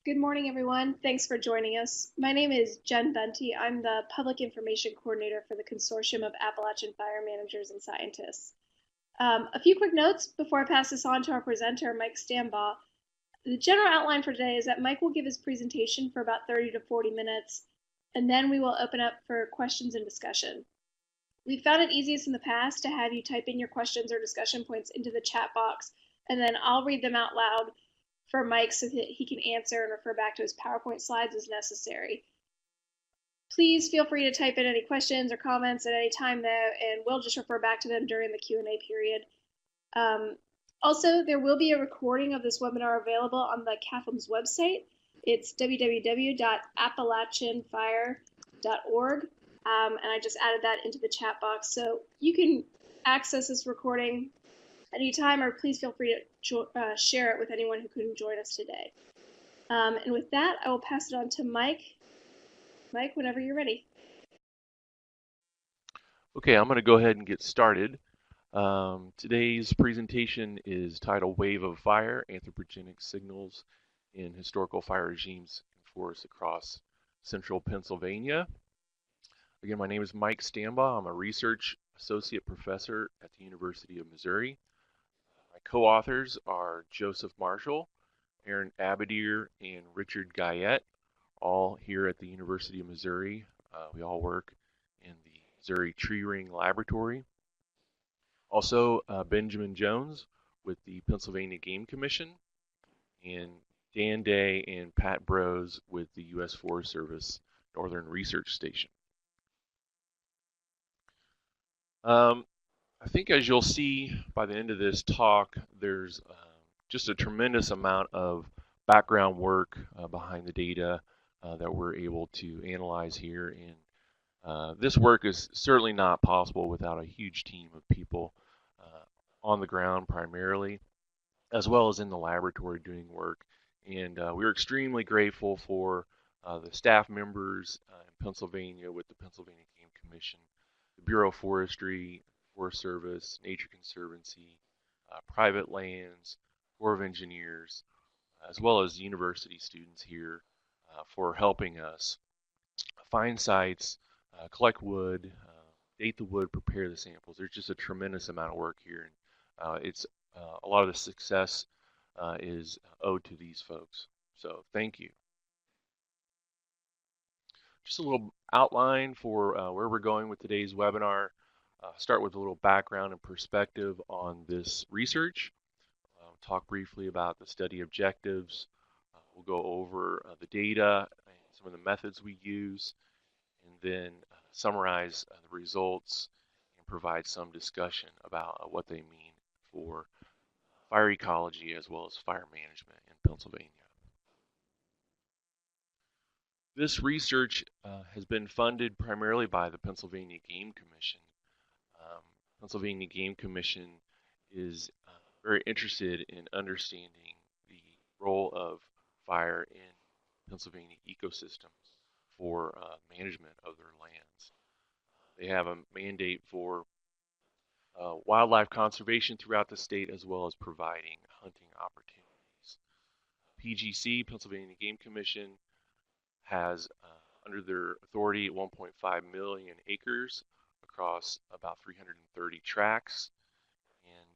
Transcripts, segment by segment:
Good morning, everyone. Thanks for joining us. My name is Jen Benty. I'm the Public Information Coordinator for the Consortium of Appalachian Fire Managers and Scientists. A few quick notes before I pass this on to our presenter, Mike Stambaugh. The general outline for today is that Mike will give his presentation for about 30 to 40 minutes, and then we will open up for questions and discussion. We found it easiest in the past to have you type in your questions or discussion points into the chat box, and then I'll read them out loud for Mike so that he can answer and refer back to his PowerPoint slides as necessary. Please feel free to type in any questions or comments at any time though, and we'll just refer back to them during the Q&A period. Also, there will be a recording of this webinar available on the CAFM's website. It's www.appalachianfire.org, and I just added that into the chat box. So you can access this recording anytime, or please feel free to share it with anyone who couldn't join us today. And with that, I will pass it on to Mike. Mike, whenever you're ready. Okay, I'm going to go ahead and get started. Today's presentation is titled Wave of Fire, Anthropogenic Signals in Historical Fire Regimes and Forests Across Central Pennsylvania. Again, my name is Mike Stambaugh. I'm a research associate professor at the University of Missouri. My co-authors are Joseph Marshall, Aaron Abadir, and Richard Guyette, all here at the University of Missouri. We all work in the Missouri Tree Ring Laboratory. Also, Benjamin Jones with the Pennsylvania Game Commission, and Dan Day and Pat Brose with the U.S. Forest Service Northern Research Station. I think as you'll see by the end of this talk, there's just a tremendous amount of background work behind the data that we're able to analyze here. And this work is certainly not possible without a huge team of people on the ground primarily, as well as in the laboratory doing work. And we're extremely grateful for the staff members in Pennsylvania with the Pennsylvania Game Commission, the Bureau of Forestry, Forest Service, Nature Conservancy, private lands, Corps of Engineers, as well as university students here for helping us find sites, collect wood, date the wood, prepare the samples. There's just a tremendous amount of work here, and it's a lot of the success is owed to these folks. So thank you. Just a little outline for where we're going with today's webinar. Start with a little background and perspective on this research. Talk briefly about the study objectives. We'll go over the data and some of the methods we use, and then summarize the results and provide some discussion about what they mean for fire ecology as well as fire management in Pennsylvania. This research has been funded primarily by the Pennsylvania Game Commission. Pennsylvania Game Commission is very interested in understanding the role of fire in Pennsylvania ecosystems for management of their lands. They have a mandate for wildlife conservation throughout the state, as well as providing hunting opportunities. PGC, Pennsylvania Game Commission, has under their authority 1.5 million acres across about 330 tracts, and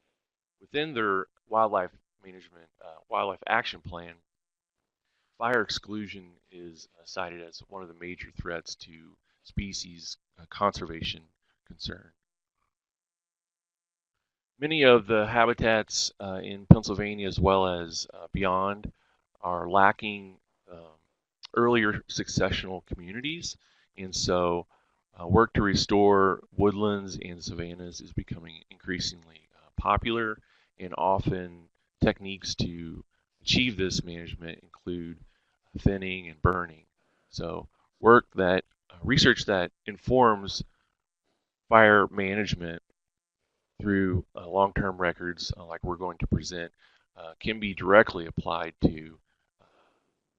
within their wildlife management, wildlife action plan, fire exclusion is cited as one of the major threats to species conservation concern. Many of the habitats in Pennsylvania as well as beyond are lacking earlier successional communities, and so work to restore woodlands and savannas is becoming increasingly popular, and often techniques to achieve this management include thinning and burning. So research that informs fire management through long-term records like we're going to present can be directly applied to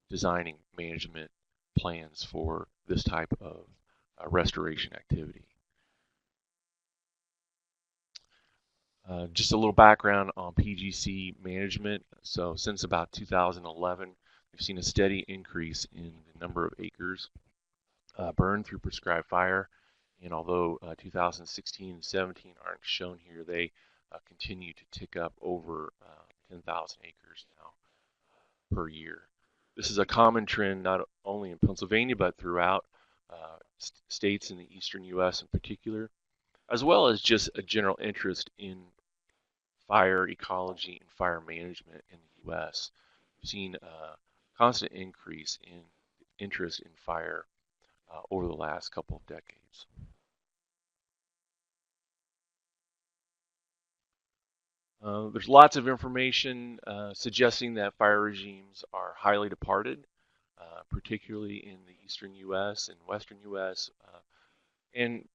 designing management plans for this type of restoration activity. Just a little background on PGC management. So since about 2011, we've seen a steady increase in the number of acres burned through prescribed fire. And although 2016 and 17 aren't shown here, they continue to tick up over 10,000 acres now per year. This is a common trend not only in Pennsylvania but throughout states in the eastern U.S. in particular, as well as just a general interest in fire ecology and fire management in the U.S. We've seen a constant increase in interest in fire over the last couple of decades. There's lots of information suggesting that fire regimes are highly departed, particularly in the eastern U.S. and western U.S. And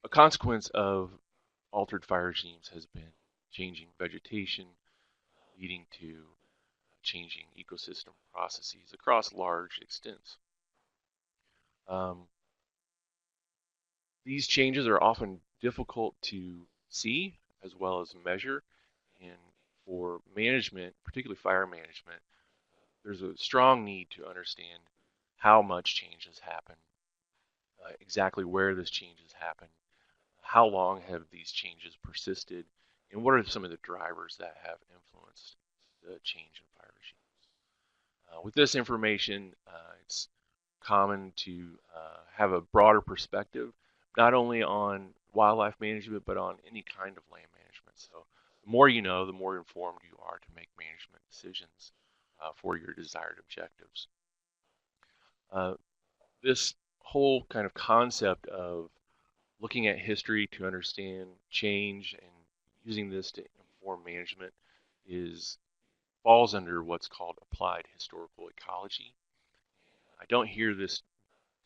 a consequence of altered fire regimes has been changing vegetation, leading to changing ecosystem processes across large extents. These changes are often difficult to see as well as measure, and for management, particularly fire management, there's a strong need to understand how much change has happened, exactly where this change has happened, how long have these changes persisted, and what are some of the drivers that have influenced the change in fire regimes. With this information, it's common to have a broader perspective, not only on wildlife management, but on any kind of land management. So the more you know, the more informed you are to make management decisions for your desired objectives. This whole kind of concept of looking at history to understand change and using this to inform management falls under what's called applied historical ecology. I don't hear this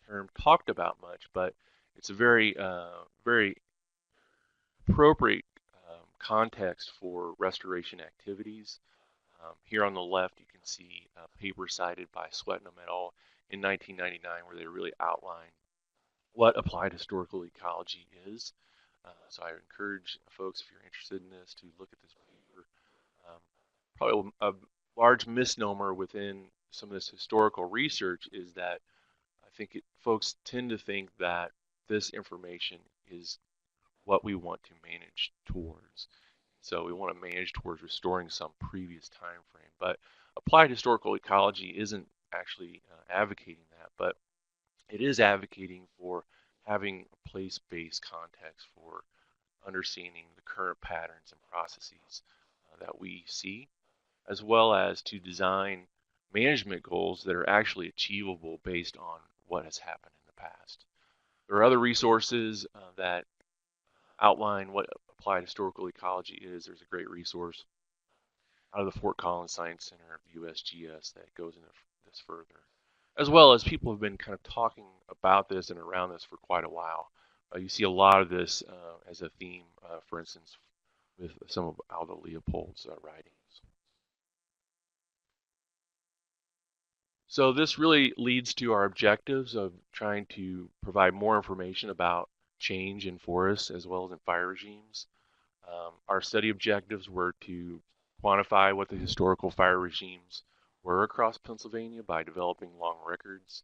term talked about much, but it's a very appropriate context for restoration activities. Here on the left, you can see a paper cited by Swetnam et al. In 1999, where they really outline what applied historical ecology is. So I encourage folks, if you're interested in this, to look at this paper. Probably a large misnomer within some of this historical research is that I think folks tend to think that this information is what we want to manage towards. So we want to manage towards restoring some previous time frame. But applied historical ecology isn't actually advocating that, but it is advocating for having a place-based context for understanding the current patterns and processes that we see, as well as to design management goals that are actually achievable based on what has happened in the past. There are other resources that outline what applied historical ecology is. There's a great resource out of the Fort Collins Science Center of USGS that goes into this further, as well as people have been kind of talking about this and around this for quite a while. You see a lot of this as a theme, for instance, with some of Aldo Leopold's writings. So this really leads to our objectives of trying to provide more information about change in forests as well as in fire regimes. Our study objectives were to quantify what the historical fire regimes were across Pennsylvania by developing long records,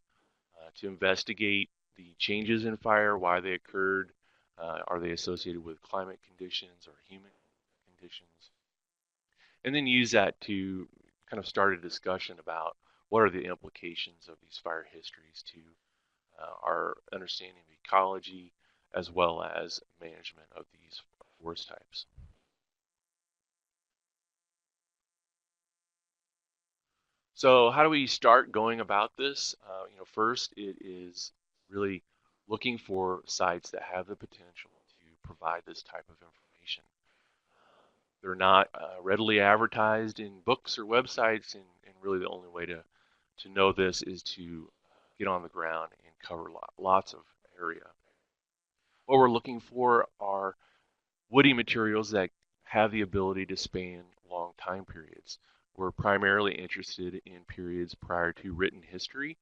to investigate the changes in fire, why they occurred, are they associated with climate conditions or human conditions, and then use that to kind of start a discussion about what are the implications of these fire histories to our understanding of ecology as well as management of these forest types. So how do we start going about this? First it is really looking for sites that have the potential to provide this type of information. They're not readily advertised in books or websites, and really the only way to know this is to get on the ground and cover lots of area. What we're looking for are woody materials that have the ability to span long time periods. We're primarily interested in periods prior to written history,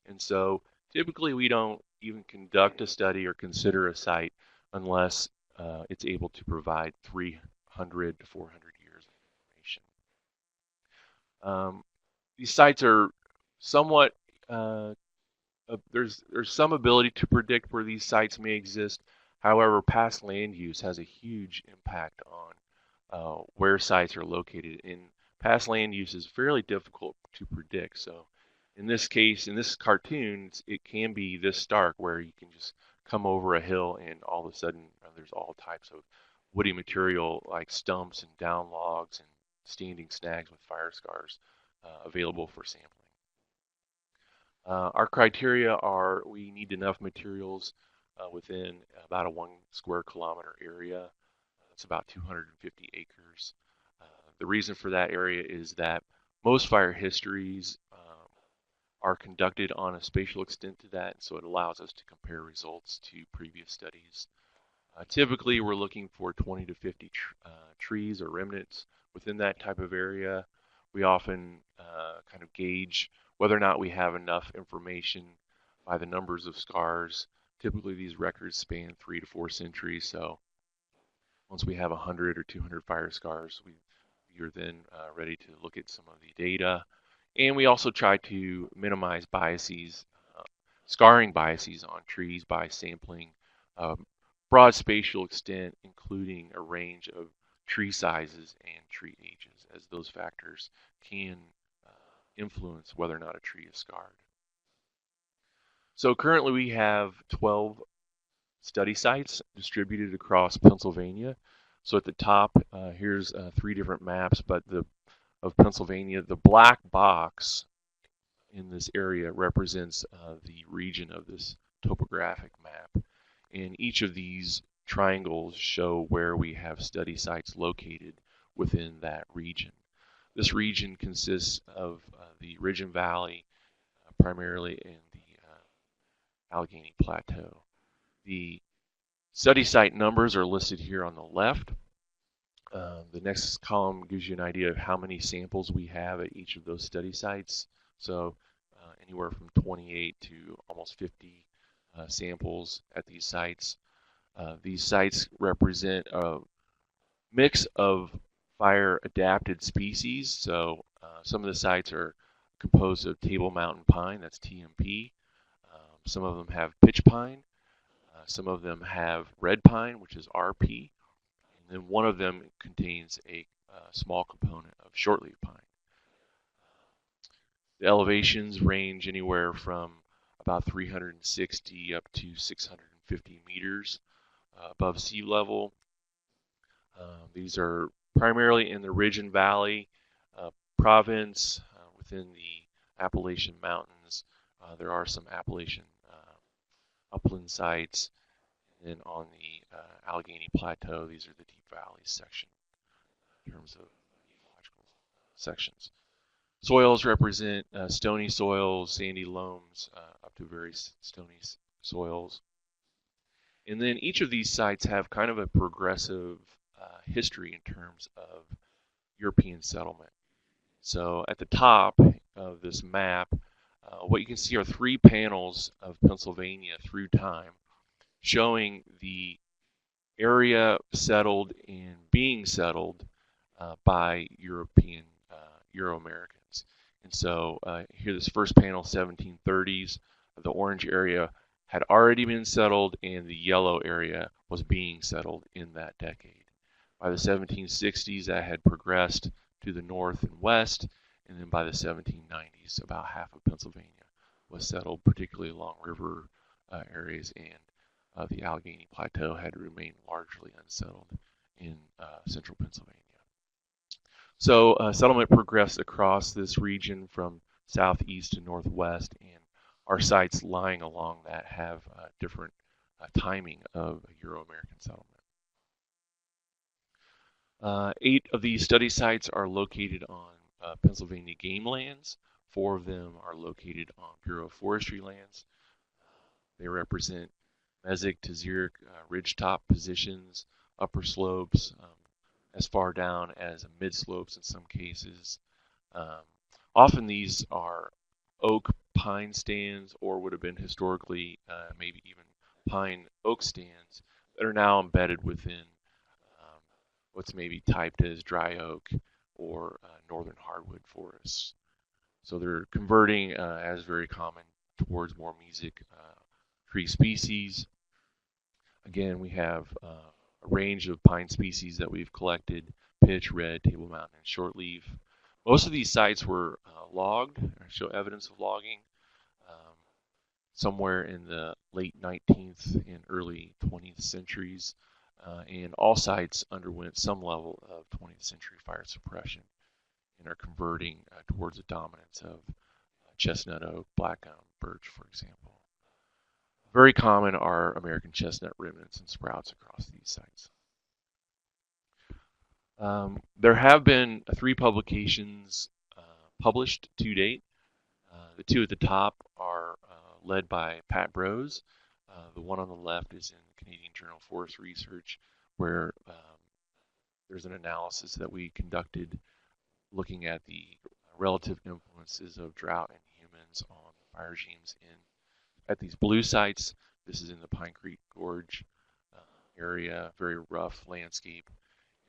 and so typically we don't even conduct a study or consider a site unless it's able to provide 300 to 400 years of information. These sites are somewhat there's some ability to predict where these sites may exist. However, past land use has a huge impact on where sites are located. And past land use is fairly difficult to predict. So, in this case, in this cartoon, it can be this stark where you can just come over a hill and all of a sudden there's all types of woody material like stumps and down logs and standing snags with fire scars available for sampling. Our criteria are we need enough materials within about a 1 square kilometer area. It's about 250 acres. The reason for that area is that most fire histories are conducted on a spatial extent to that, so it allows us to compare results to previous studies. Typically, we're looking for 20 to 50 trees or remnants within that type of area. We often kind of gauge whether or not we have enough information by the numbers of scars. Typically, these records span 3 to 4 centuries, so once we have 100 or 200 fire scars, we are then ready to look at some of the data. And we also try to minimize biases, scarring biases on trees by sampling broad spatial extent, including a range of tree sizes and tree ages, as those factors can influence whether or not a tree is scarred. So currently we have 12 study sites distributed across Pennsylvania. So at the top, here's 3 different maps, but of Pennsylvania, the black box in this area represents the region of this topographic map. And each of these triangles show where we have study sites located within that region. This region consists of the Ridge and Valley, primarily in the Allegheny Plateau. The study site numbers are listed here on the left. The next column gives you an idea of how many samples we have at each of those study sites. So anywhere from 28 to almost 50 samples at these sites. These sites represent a mix of fire-adapted species. So some of the sites are composed of Table Mountain pine, that's TMP. Some of them have pitch pine. Some of them have red pine, which is RP. And then one of them contains a small component of shortleaf pine. The elevations range anywhere from about 360 up to 650 meters above sea level. These are primarily in the Ridge and Valley province within the Appalachian Mountains. There are some Appalachian upland sites. And then on the Allegheny Plateau, these are the deep valleys section in terms of ecological sections. Soils represent stony soils, sandy loams, up to very stony soils. And then each of these sites have kind of a progressive history in terms of European settlement. So at the top of this map, what you can see are 3 panels of Pennsylvania through time, showing the area settled and being settled by Euro-Americans. And so here, this first panel, 1730s, the orange area had already been settled and the yellow area was being settled in that decade. By the 1760s, that had progressed to the north and west, and then by the 1790s, about half of Pennsylvania was settled, particularly along river areas, and the Allegheny Plateau had remained largely unsettled in central Pennsylvania. So settlement progressed across this region from southeast to northwest, and our sites lying along that have different timing of Euro-American settlement. 8 of these study sites are located on Pennsylvania game lands. 4 of them are located on Bureau of Forestry lands. They represent mesic to xeric ridgetop positions, upper slopes, as far down as mid slopes in some cases. Often these are oak pine stands, or would have been historically maybe even pine oak stands that are now embedded within what's maybe typed as dry oak or northern hardwood forests. So they're converting, as very common, towards more mesic tree species. Again, we have a range of pine species that we've collected: pitch, red, table mountain, and shortleaf. Most of these sites were logged, or show evidence of logging, um, somewhere in the late 19th and early 20th centuries, and all sites underwent some level of 20th century fire suppression and are converting towards the dominance of chestnut oak, black gum, birch, for example. Very common are American chestnut remnants and sprouts across these sites. There have been 3 publications published to date. The 2 at the top are led by Pat Brose. The one on the left is in the Canadian Journal of Forest Research, where there's an analysis that we conducted looking at the relative influences of drought and humans on the fire regimes at these blue sites. This is in the Pine Creek Gorge area, very rough landscape.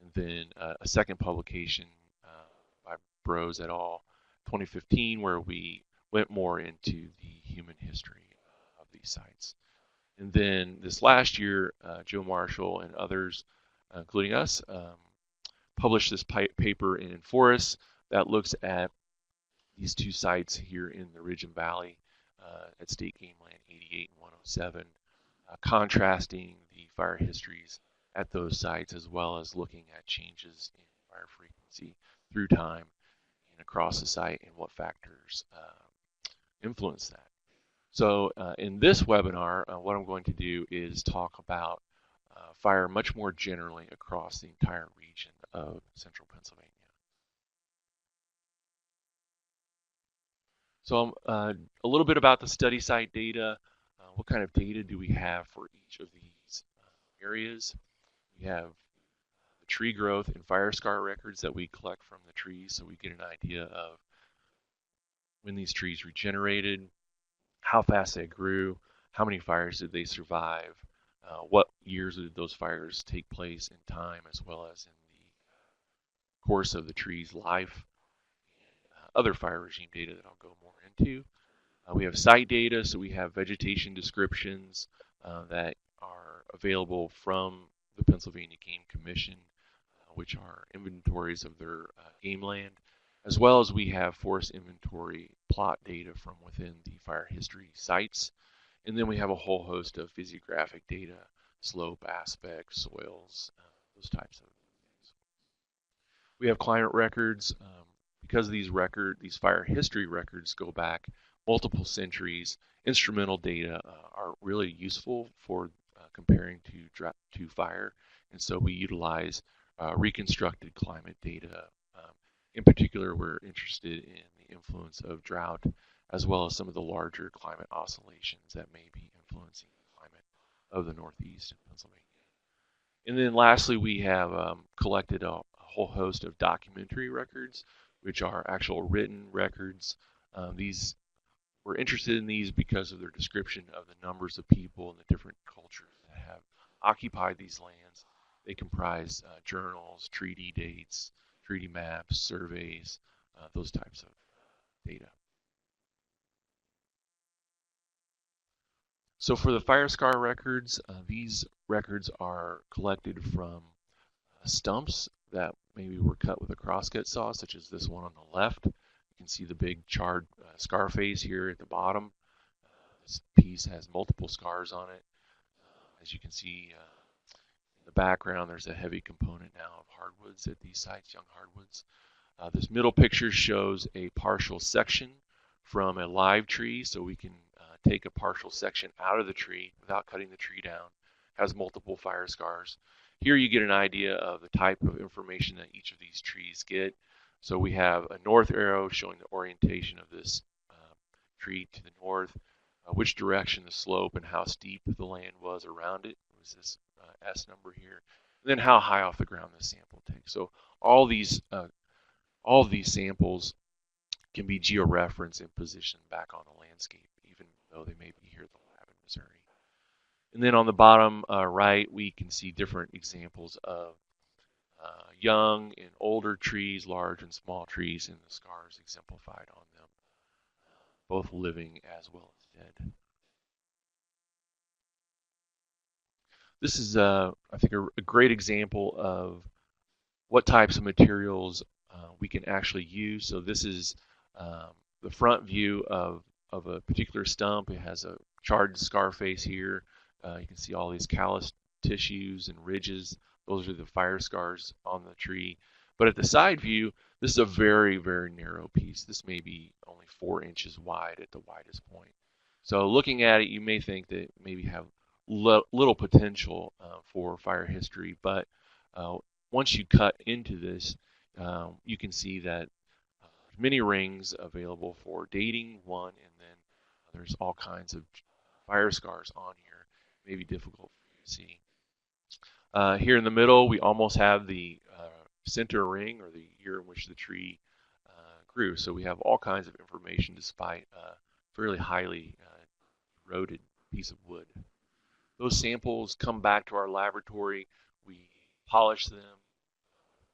And then a second publication by Brose et al., 2015, where we went more into the human history of these sites. And then this last year, Joe Marshall and others, including us, published this paper in Forests that looks at these 2 sites here in the Ridge and Valley at State Game Land 88 and 107, contrasting the fire histories at those sites, as well as looking at changes in fire frequency through time and across the site and what factors influence that. So in this webinar, what I'm going to do is talk about fire much more generally across the entire region of central Pennsylvania. So a little bit about the study site data. What kind of data do we have for each of these areas? We have the tree growth and fire scar records that we collect from the trees, so we get an idea of when these trees regenerated, how fast they grew, how many fires did they survive, what years did those fires take place in time, as well as in the course of the tree's life. Other fire regime data that I'll go more into. We have site data, so we have vegetation descriptions that are available from the Pennsylvania Game Commission, which are inventories of their game land, as well as we have forest inventory plot data from within the fire history sites. And then we have a whole host of physiographic data, slope, aspect, soils, those types of things. We have climate records. Because these fire history records go back multiple centuries, instrumental data are really useful for comparing to fire, and so we utilize reconstructed climate data. In particular, we're interested in the influence of drought, as well as some of the larger climate oscillations that may be influencing the climate of the Northeast of Pennsylvania. And then lastly, we have collected a whole host of documentary records, which are actual written records. We're interested in these because of their description of the numbers of people and the different cultures that have occupied these lands. They comprise journals, treaty dates, treaty maps, surveys, those types of data. So for the fire scar records, these records are collected from stumps that maybe were cut with a crosscut saw, such as this one on the left. You can see the big charred scar face here at the bottom. This piece has multiple scars on it. As you can see in the background, there's a heavy component now of hardwoods at these sites, young hardwoods. This middle picture shows a partial section from a live tree, so we can take a partial section out of the tree without cutting the tree down. It has multiple fire scars. Here you get an idea of the type of information that each of these trees get. So we have a north arrow showing the orientation of this tree to the north, which direction the slope and how steep the land was around it. It was this S number here. And then how high off the ground the sample takes. So all of these samples can be georeferenced and positioned back on the landscape, even though they may be here at the lab in Missouri. And then on the bottom right, we can see different examples of young and older trees, large and small trees, and the scars exemplified on them both living as well as dead. This is, I think, a great example of what types of materials we can actually use. So this is the front view of a particular stump. It has a charred scar face here. You can see all these callus tissues and ridges. Those are the fire scars on the tree. But at the side view, this is a very, very narrow piece. This may be only 4 inches wide at the widest point. So looking at it, you may think that maybe have little potential for fire history, but once you cut into this, you can see that many rings available for dating one, and then there's all kinds of fire scars on here. It may be difficult for you to see. Here in the middle, we almost have the center ring, or the year in which the tree grew. So we have all kinds of information despite a fairly highly eroded piece of wood. Those samples come back to our laboratory. We polish them,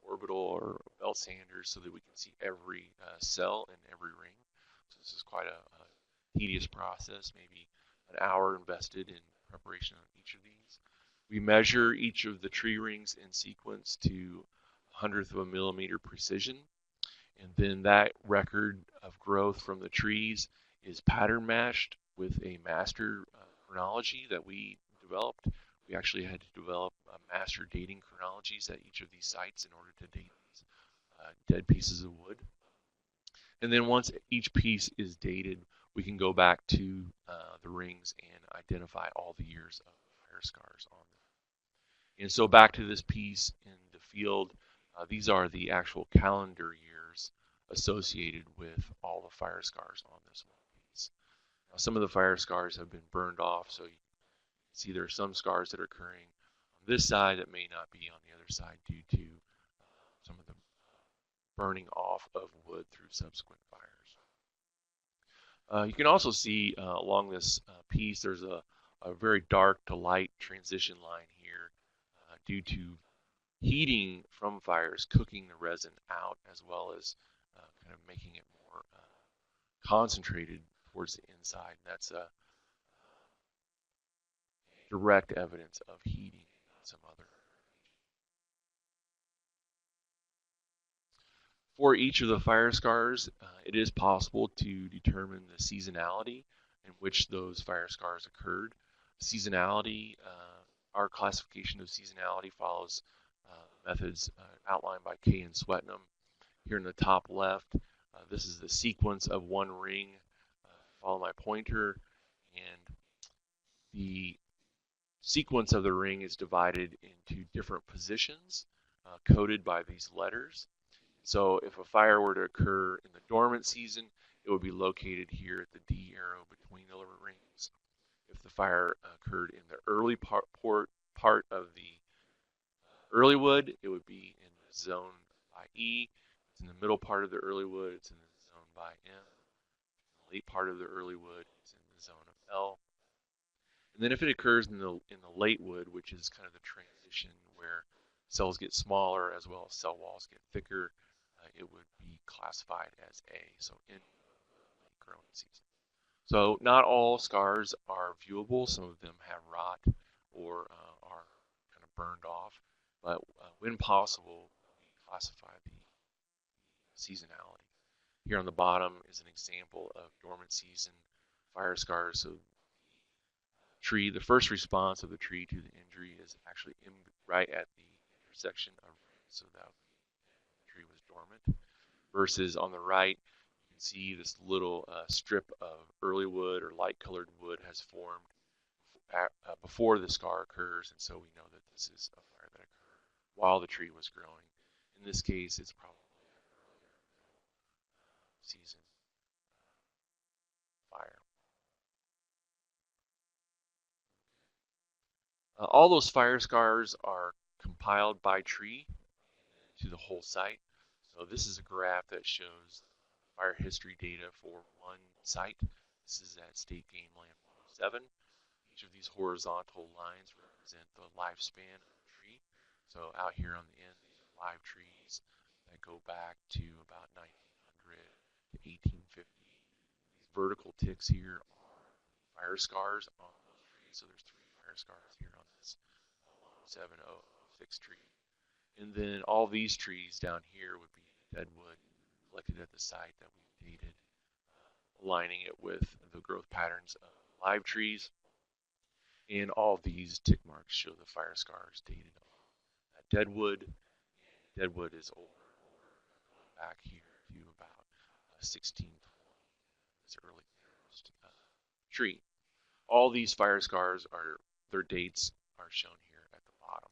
orbital or belt sanders, so that we can see every cell and every ring. So this is quite a tedious process, maybe an hour invested in preparation of each of these. We measure each of the tree rings in sequence to 100th of a millimeter precision, and then that record of growth from the trees is pattern matched with a master chronology that we developed. We actually had to develop master dating chronologies at each of these sites in order to date these dead pieces of wood. And then once each piece is dated, we can go back to the rings and identify all the years of fire scars on them. And so back to this piece in the field, these are the actual calendar years associated with all the fire scars on this one piece. Now, some of the fire scars have been burned off, so you can see there are some scars that are occurring on this side that may not be on the other side due to some of the burning off of wood through subsequent fires. You can also see along this piece there's a very dark to light transition line here due to heating from fires cooking the resin out, as well as kind of making it more concentrated towards the inside. And that's a direct evidence of heating and some other. For each of the fire scars, it is possible to determine the seasonality in which those fire scars occurred. Seasonality, our classification of seasonality follows methods outlined by Kay and Swetnam. Here in the top left, this is the sequence of one ring. Follow my pointer, and the sequence of the ring is divided into different positions coded by these letters. So if a fire were to occur in the dormant season, it would be located here at the D arrow between the rings. If the fire occurred in the early part of the early wood, it would be in the zone by E. It's in the middle part of the early wood, it's in the zone by M. In the late part of the early wood, it's in the zone of L. And then if it occurs in the late wood, which is kind of the transition where cells get smaller as well as cell walls get thicker, it would be classified as A, so in late growing season. So not all scars are viewable. Some of them have rot or are kind of burned off, but when possible, we classify the seasonality. Here on the bottom is an example of dormant season fire scars. So the first response of the tree to the injury is actually right at the intersection of rings, so that the tree was dormant. Versus on the right, you can see this little strip of early wood or light colored wood has formed before the scar occurs, and so we know that this is a fire that occurred while the tree was growing. In this case, it's probably an earlier season fire. All those fire scars are compiled by tree to the whole site. So this is a graph that shows fire history data for one site. This is at State Game Land 107. Each of these horizontal lines represent the lifespan of the tree. So out here on the end, these are live trees that go back to about 1900 to 1850. These vertical ticks here are fire scars on those trees. So there's 3 fire scars here on this 10706 tree. And then all these trees down here would be dead wood collected at the site that we've dated, aligning it with the growth patterns of live trees. And all of these tick marks show the fire scars dated on that dead wood. Dead wood is older back here to about 1620, this early tree. All these fire scars are, their dates are shown here at the bottom.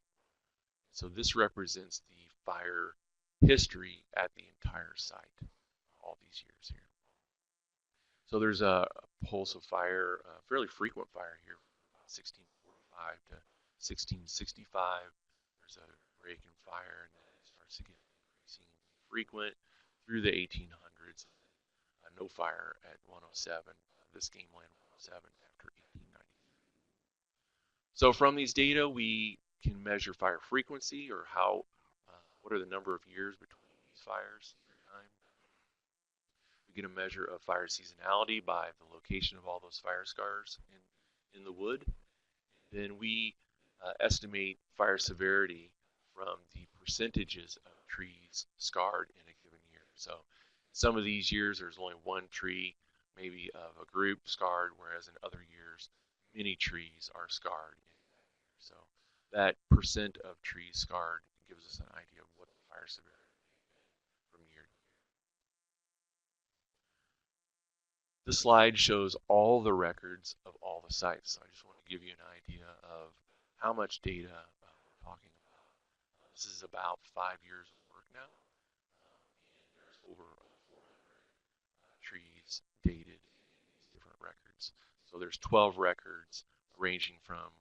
So this represents the fire history at the entire site, all these years here. So there's a pulse of fire, a fairly frequent fire here, from 1645 to 1665. There's a break in fire, and then it starts to get increasingly frequent through the 1800s. No fire at 107, this game land 107 after 1893. So from these data, we can measure fire frequency, or how, what are the number of years between these fires through time. We get a measure of fire seasonality by the location of all those fire scars in the wood. Then we estimate fire severity from the percentages of trees scarred in a given year. So some of these years there's only one tree, maybe of a group scarred, whereas in other years many trees are scarred in that year. So that percent of trees scarred gives us an idea of what the fire severity may have been from year to year. The slide shows all the records of all the sites. So I just want to give you an idea of how much data we're talking about. This is about 5 years of work now, and there's over 400 trees dated in these different records. So there's 12 records ranging from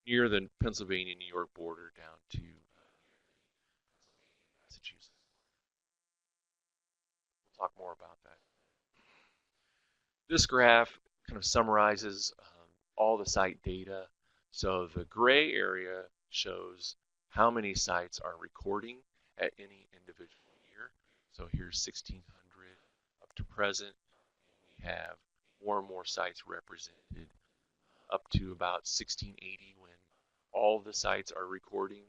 near the Pennsylvania-New York border down to Massachusetts. We'll talk more about that. This graph kind of summarizes all the site data. So the gray area shows how many sites are recording at any individual year. So here's 1600 up to present. And we have more and more sites represented up to about 1680 when all the sites are recording,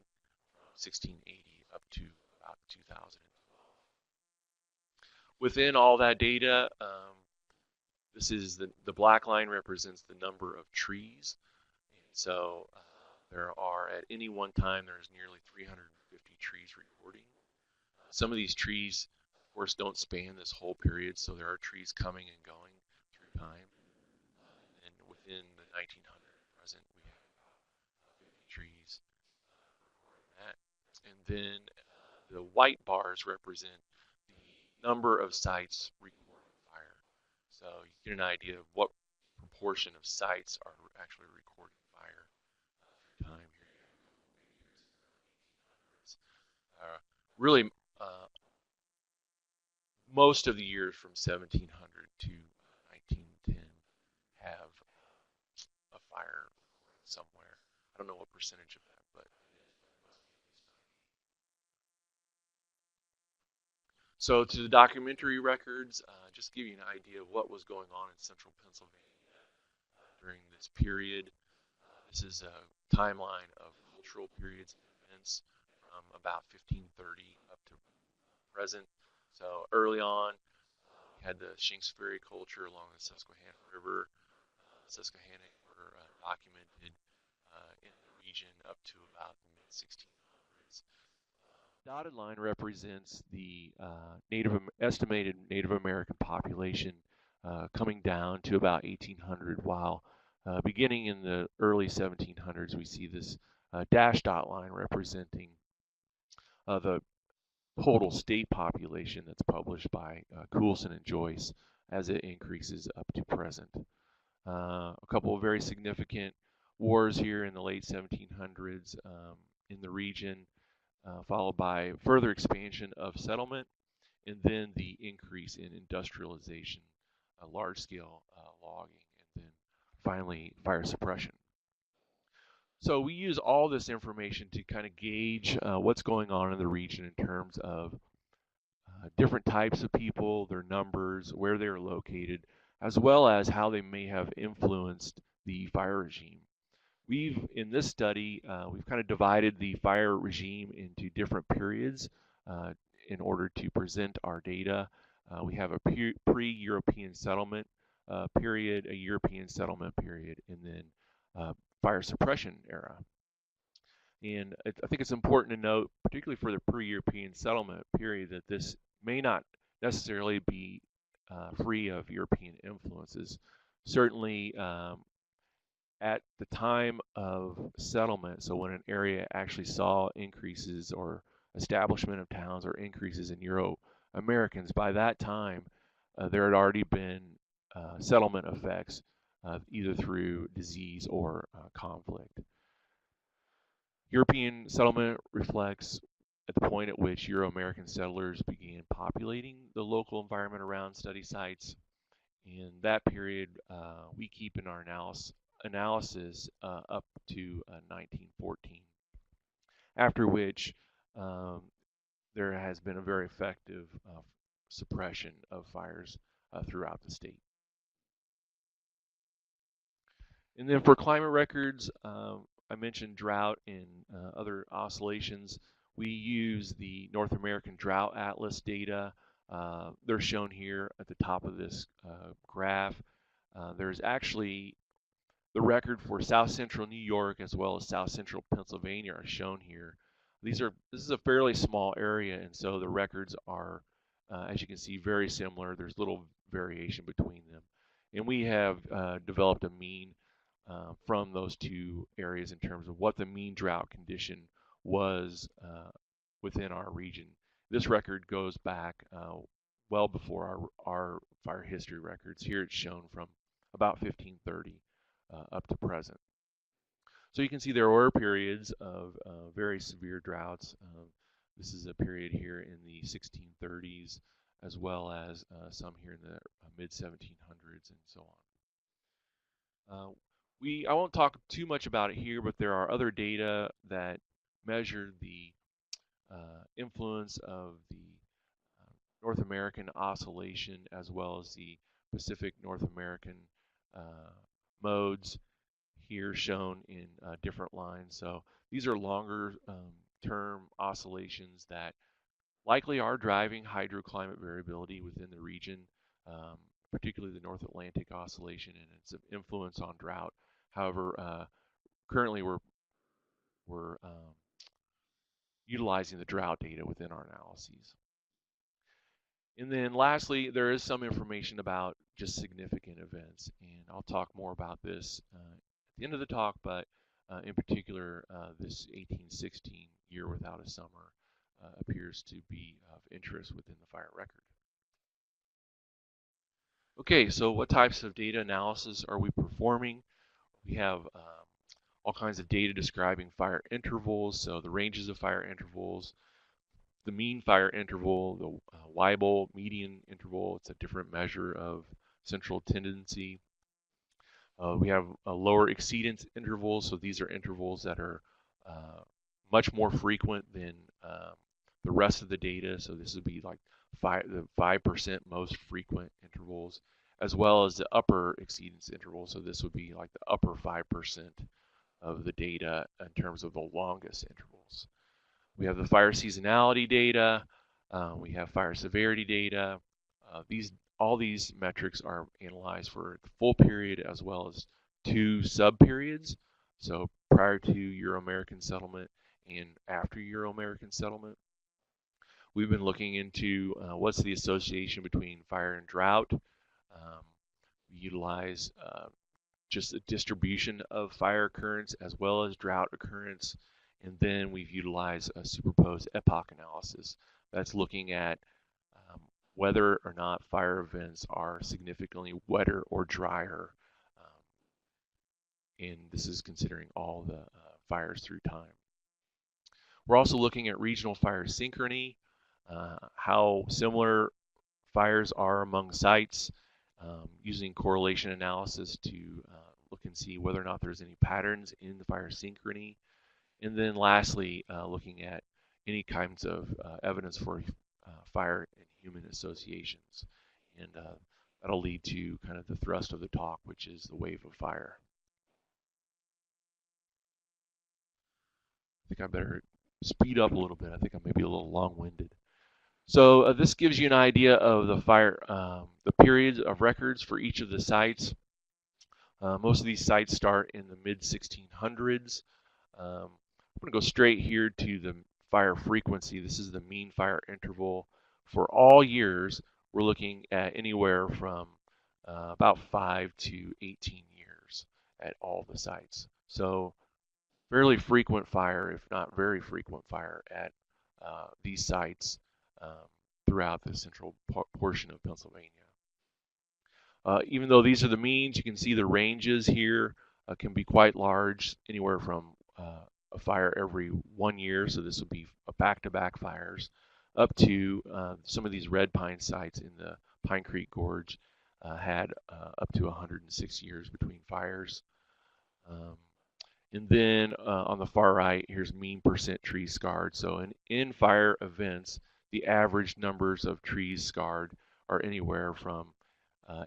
from 1680 up to about 2012. Within all that data, this is the black line represents the number of trees. And so there are, at any one time, there's nearly 350 trees recording. Some of these trees, of course, don't span this whole period, so there are trees coming and going through time. And within the 1900 present, we have about 50 trees recording that. And then the white bars represent the number of sites recording fire. So you get an idea of what proportion of sites are actually recording fire through time here. Really, most of the years from 1700 to 1910 have a fire somewhere. I don't know what percentage of that, but so to the documentary records, just give you an idea of what was going on in central Pennsylvania during this period. This is a timeline of cultural periods and events from about 1530 up to present. So early on, we had the Shinx Ferry culture along the Susquehanna River. Susquehanna were documented in the region up to about the mid-1600s. Dotted line represents the estimated Native American population coming down to about 1800, while beginning in the early 1700s, we see this dashed dot line representing the total state population that's published by Coulson and Joyce as it increases up to present. A couple of very significant wars here in the late 1700s in the region, followed by further expansion of settlement, and then the increase in industrialization, large-scale logging, and then finally fire suppression. So we use all this information to kind of gauge what's going on in the region in terms of different types of people, their numbers, where they're located, as well as how they may have influenced the fire regime. In this study, we've kind of divided the fire regime into different periods in order to present our data. We have a pre-European settlement period, a European settlement period, and then fire suppression era. And I think it's important to note, particularly for the pre-European settlement period, that this may not necessarily be free of European influences. Certainly, at the time of settlement, so when an area actually saw increases or establishment of towns or increases in Euro-Americans, by that time, there had already been settlement effects, either through disease or conflict. European settlement reflects at the point at which Euro-American settlers began populating the local environment around study sites. In that period, we keep in our analysis up to 1914, after which there has been a very effective suppression of fires throughout the state. And then for climate records, I mentioned drought and other oscillations. We use the North American Drought Atlas data. They're shown here at the top of this graph. There's actually the record for South Central New York as well as South Central Pennsylvania are shown here. This is a fairly small area, and so the records are, as you can see, very similar. There's little variation between them. And we have developed a mean from those two areas in terms of what the mean drought condition was within our region. This record goes back well before our fire history records. Here it's shown from about 1530 up to present. So you can see there were periods of very severe droughts. This is a period here in the 1630s, as well as some here in the mid-1700s and so on. I won't talk too much about it here, but there are other data that measure the influence of the North American oscillation as well as the Pacific North American modes here shown in different lines. So these are longer term oscillations that likely are driving hydroclimate variability within the region, particularly the North Atlantic oscillation and its influence on drought. However, currently we're utilizing the drought data within our analyses. And then lastly, there is some information about just significant events, and I'll talk more about this at the end of the talk, but in particular, this 1816 year without a summer appears to be of interest within the fire record. Okay, so what types of data analysis are we performing? We have all kinds of data describing fire intervals, so the ranges of fire intervals, the mean fire interval, the Weibull median interval. It's a different measure of central tendency. We have a lower exceedance interval, so these are intervals that are much more frequent than the rest of the data. So this would be like the 5% most frequent intervals, as well as the upper exceedance interval. So this would be like the upper 5% of the data in terms of the longest intervals. We have the fire seasonality data. We have fire severity data. All these metrics are analyzed for the full period as well as two sub-periods. So prior to Euro-American settlement and after Euro-American settlement. We've been looking into what's the association between fire and drought. We utilize just a distribution of fire occurrence as well as drought occurrence. And then we've utilized a superposed epoch analysis that's looking at whether or not fire events are significantly wetter or drier. And this is considering all the fires through time. We're also looking at regional fire synchrony, how similar fires are among sites, using correlation analysis to look and see whether or not there's any patterns in the fire synchrony. And then lastly, looking at any kinds of evidence for fire and human associations. And that'll lead to kind of the thrust of the talk, which is the wave of fire. I think I better speed up a little bit. I think I may be a little long-winded. So this gives you an idea of the fire, the periods of records for each of the sites. Most of these sites start in the mid-1600s. I'm going to go straight here to the fire frequency. This is the mean fire interval for all years. We're looking at anywhere from about 5 to 18 years at all the sites. So fairly frequent fire, if not very frequent fire, at these sites throughout the central portion of Pennsylvania. Even though these are the means, you can see the ranges here can be quite large, anywhere from a fire every 1 year, so this would be back-to-back fires, up to some of these red pine sites in the Pine Creek Gorge had up to 106 years between fires. And then on the far right, here's mean percent trees scarred. So in fire events, the average numbers of trees scarred are anywhere from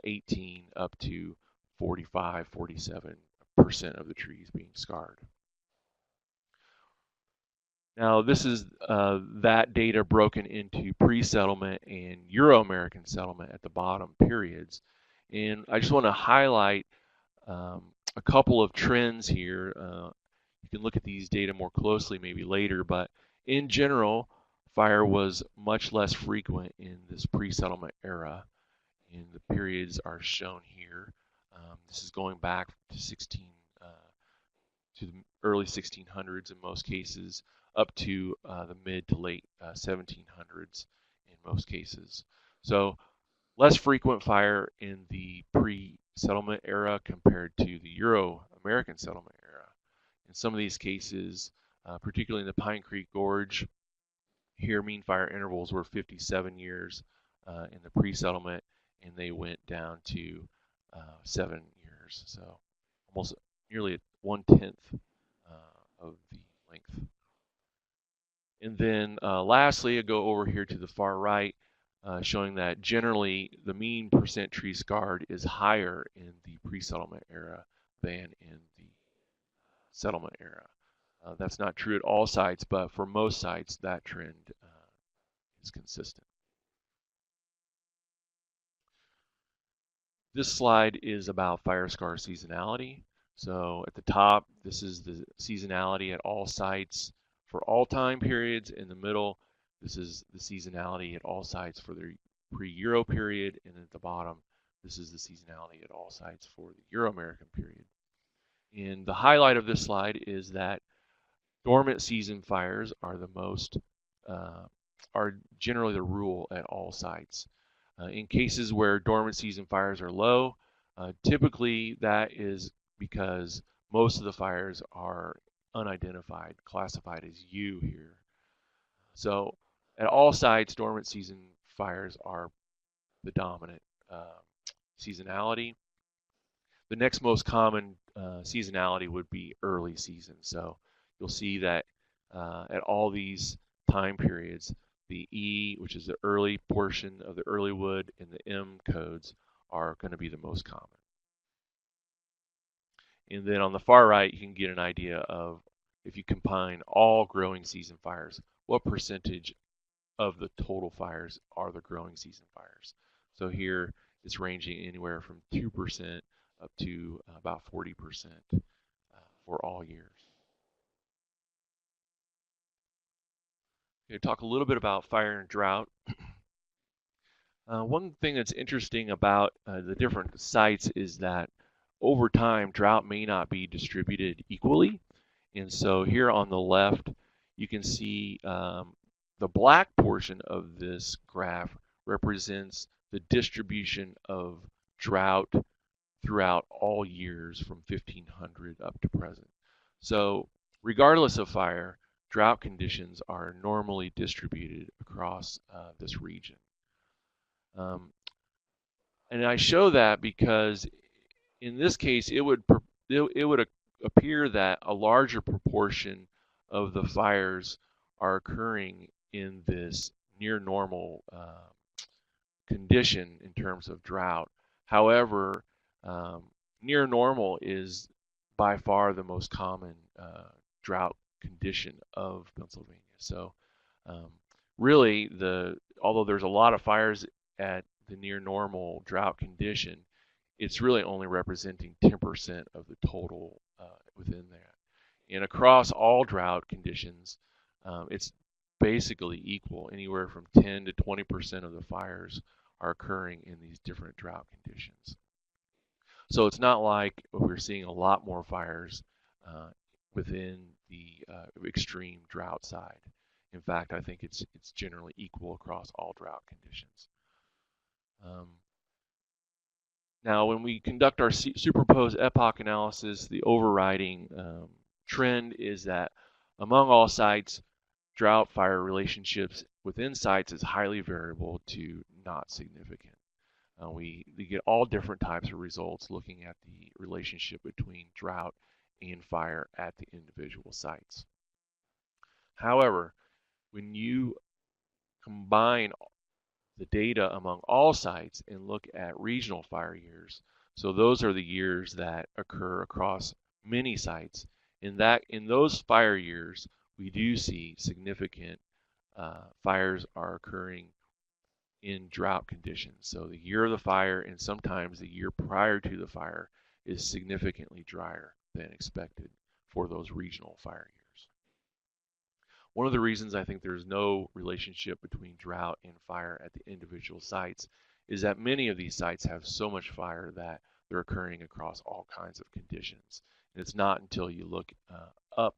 18 up to 45, 47% of the trees being scarred. Now this is that data broken into pre-settlement and Euro-American settlement at the bottom periods. And I just want to highlight a couple of trends here. You can look at these data more closely maybe later, but in general, fire was much less frequent in this pre-settlement era, and the periods are shown here. This is going back to the early 1600s in most cases, up to the mid to late 1700s in most cases. So less frequent fire in the pre-settlement era compared to the Euro-American settlement era. In some of these cases, particularly in the Pine Creek Gorge, here mean fire intervals were 57 years in the pre-settlement, and they went down to 7 years, so almost nearly 1/10 of the length. And then lastly, I go over here to the far right, showing that generally the mean percent tree scarred is higher in the pre-settlement era than in the settlement era. That's not true at all sites, but for most sites, that trend is consistent. This slide is about fire scar seasonality. So at the top, this is the seasonality at all sites for all time periods. In the middle, this is the seasonality at all sites for the pre-Euro period. And at the bottom, this is the seasonality at all sites for the Euro-American period. And the highlight of this slide is that dormant season fires are are generally the rule at all sites. In cases where dormant season fires are low, typically that is because most of the fires are unidentified, classified as U here. So at all sites, dormant season fires are the dominant seasonality. The next most common seasonality would be early season. So you'll see that at all these time periods, the E, which is the early portion of the early wood, and the M codes are going to be the most common. And then on the far right, you can get an idea of, if you combine all growing season fires, what percentage of the total fires are the growing season fires. So here it's ranging anywhere from 2% up to about 40% for all years. Okay, talk a little bit about fire and drought. One thing that's interesting about the different sites is that over time, drought may not be distributed equally. And so here on the left, you can see the black portion of this graph represents the distribution of drought throughout all years from 1500 up to present. So regardless of fire, drought conditions are normally distributed across this region. And I show that because in this case, it would appear that a larger proportion of the fires are occurring in this near normal condition in terms of drought. However, near normal is by far the most common drought condition of Pennsylvania. So um, really, although there's a lot of fires at the near normal drought condition, it's really only representing 10% of the total within that. And across all drought conditions, it's basically equal. Anywhere from 10 to 20% of the fires are occurring in these different drought conditions. So it's not like we're seeing a lot more fires within the extreme drought side. In fact, I think it's generally equal across all drought conditions. Now, when we conduct our superposed epoch analysis, the overriding trend is that among all sites, drought-fire relationships within sites is highly variable to not significant. We get all different types of results looking at the relationship between drought and fire at the individual sites. However, when you combine the data among all sites and look at regional fire years, so those are the years that occur across many sites, in those fire years, we do see significant fires are occurring in drought conditions. So the year of the fire and sometimes the year prior to the fire is significantly drier than expected for those regional fire years. One of the reasons I think there's no relationship between drought and fire at the individual sites is that many of these sites have so much fire that they're occurring across all kinds of conditions. And it's not until you look up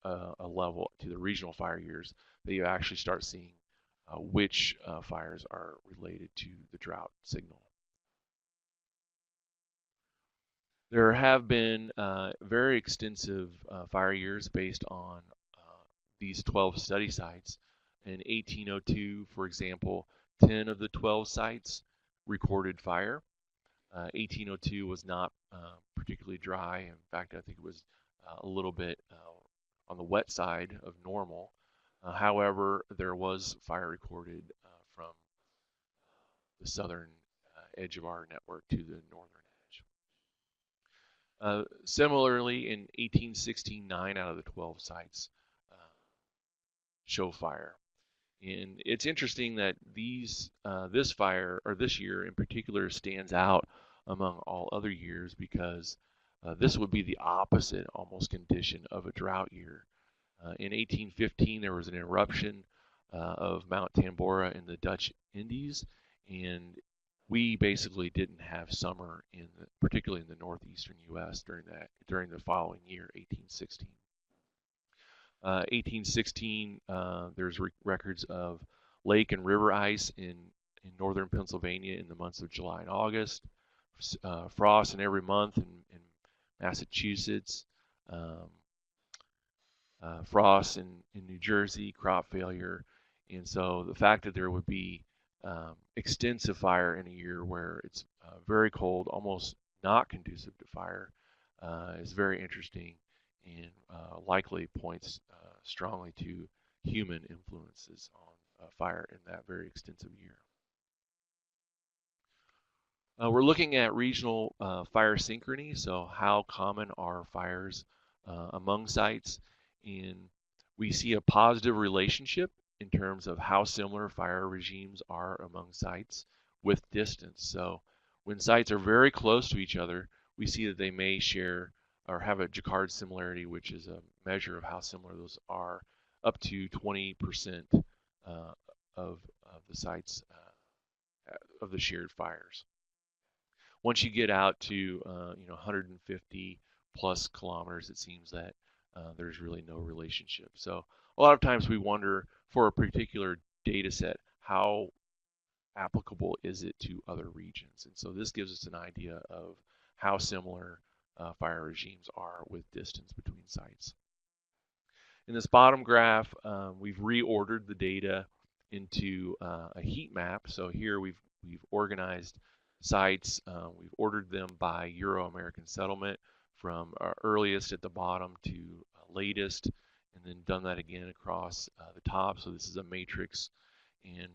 a level to the regional fire years that you actually start seeing which fires are related to the drought signal. There have been very extensive fire years based on these 12 study sites. In 1802, for example, 10 of the 12 sites recorded fire. 1802 was not particularly dry. In fact, I think it was a little bit on the wet side of normal. However, there was fire recorded from the southern edge of our network to the northern edge. Similarly, in 1816, 9 out of the 12 sites show fire. And it's interesting that this fire, or this year in particular, stands out among all other years because this would be the opposite almost condition of a drought year. In 1815, there was an eruption of Mount Tambora in the Dutch Indies, and we basically didn't have summer particularly in the northeastern U.S. during the following year, 1816. 1816, there's records of lake and river ice in northern Pennsylvania in the months of July and August, frost in every month in Massachusetts, frost in New Jersey, crop failure. And so the fact that there would be extensive fire in a year where it's very cold, almost not conducive to fire, is very interesting and likely points strongly to human influences on fire in that very extensive year. We're looking at regional fire synchrony, so how common are fires among sites, and we see a positive relationship in terms of how similar fire regimes are among sites with distance. So when sites are very close to each other, we see that they may share or have a Jacquard similarity, which is a measure of how similar those are, up to 20% of the sites of the shared fires. Once you get out to 150 plus kilometers, it seems that there's really no relationship. So a lot of times we wonder for a particular data set, how applicable is it to other regions? And so this gives us an idea of how similar fire regimes are with distance between sites. In this bottom graph, we've reordered the data into a heat map. So here we've organized sites. We've ordered them by Euro-American settlement from earliest at the bottom to latest, and then done that again across the top. So this is a matrix, and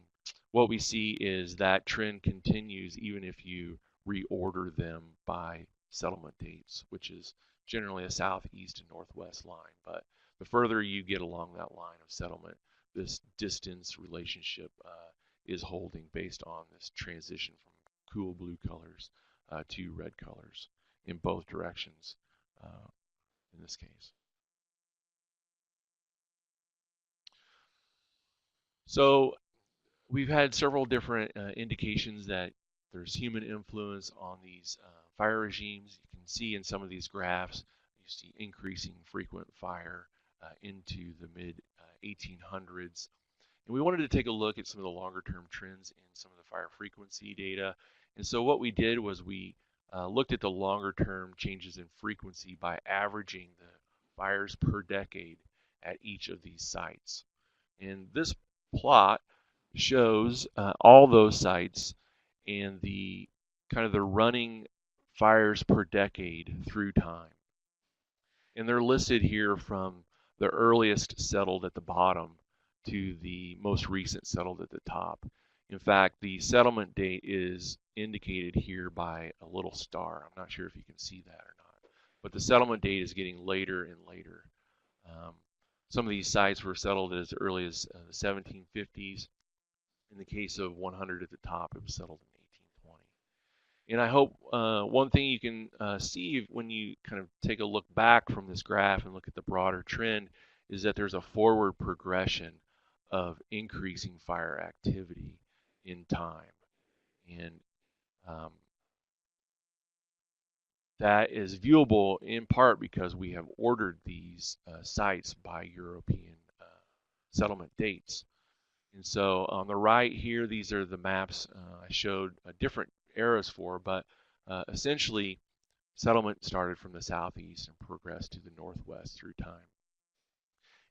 what we see is that trend continues even if you reorder them by settlement dates, which is generally a southeast and northwest line. But the further you get along that line of settlement, this distance relationship is holding based on this transition from cool blue colors to red colors in both directions in this case. So we've had several different indications that there's human influence on these fire regimes. You can see in some of these graphs, you see increasing frequent fire into the mid 1800s. And we wanted to take a look at some of the longer term trends in some of the fire frequency data. And so what we did was we looked at the longer term changes in frequency by averaging the fires per decade at each of these sites. And this plot shows all those sites and the kind of the running fires per decade through time. And they're listed here from the earliest settled at the bottom to the most recent settled at the top. In fact, the settlement date is indicated here by a little star. I'm not sure if you can see that or not, but the settlement date is getting later and later. Some of these sites were settled as early as the 1750s. In the case of 100 at the top, it was settled in 1820. And I hope one thing you can see when you kind of take a look back from this graph and look at the broader trend is that there's a forward progression of increasing fire activity in time. And that is viewable in part because we have ordered these sites by European settlement dates. And so on the right here, these are the maps I showed different eras for, but essentially settlement started from the southeast and progressed to the northwest through time.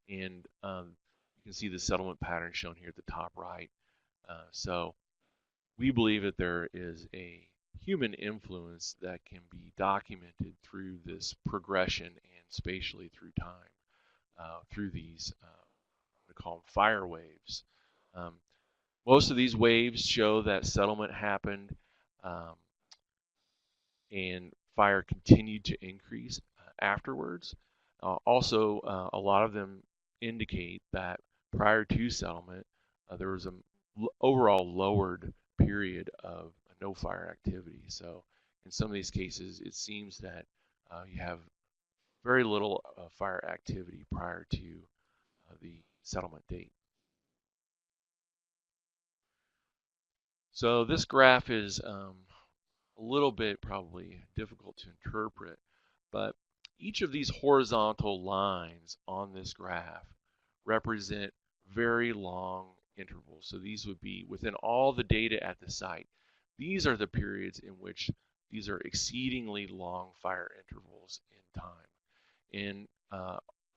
And you can see the settlement pattern shown here at the top right. So we believe that there is a human influence that can be documented through this progression and spatially through time through these, we call them fire waves. Most of these waves show that settlement happened and fire continued to increase afterwards. Also, a lot of them indicate that prior to settlement, there was an overall lowered period of no fire activity. So in some of these cases, it seems that you have very little fire activity prior to the settlement date. So this graph is a little bit probably difficult to interpret, but each of these horizontal lines on this graph represent very long intervals. So these would be within all the data at the site. These are the periods in which these are exceedingly long fire intervals in time. And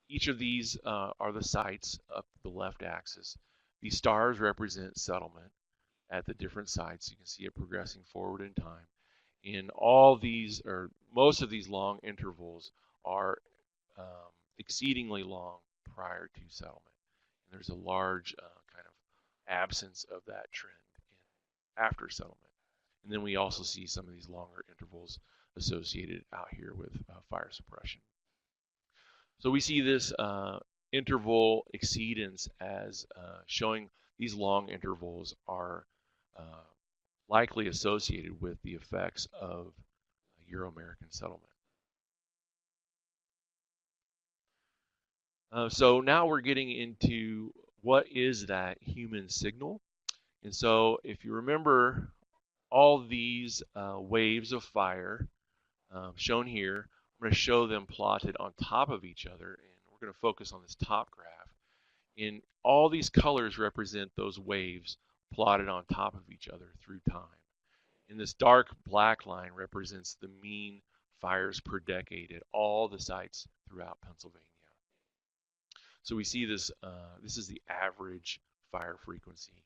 each of these are the sites up the left axis. These stars represent settlement at the different sites. You can see it progressing forward in time. And all these, or most of these long intervals are exceedingly long prior to settlement. And there's a large kind of absence of that trend after settlement. And then we also see some of these longer intervals associated out here with fire suppression. So we see this interval exceedance as showing these long intervals are likely associated with the effects of Euro-American settlement. So now we're getting into what is that human signal. And so if you remember all these waves of fire shown here, I'm going to show them plotted on top of each other, and we're going to focus on this top graph. And all these colors represent those waves plotted on top of each other through time. And this dark black line represents the mean fires per decade at all the sites throughout Pennsylvania. So we see this, this is the average fire frequency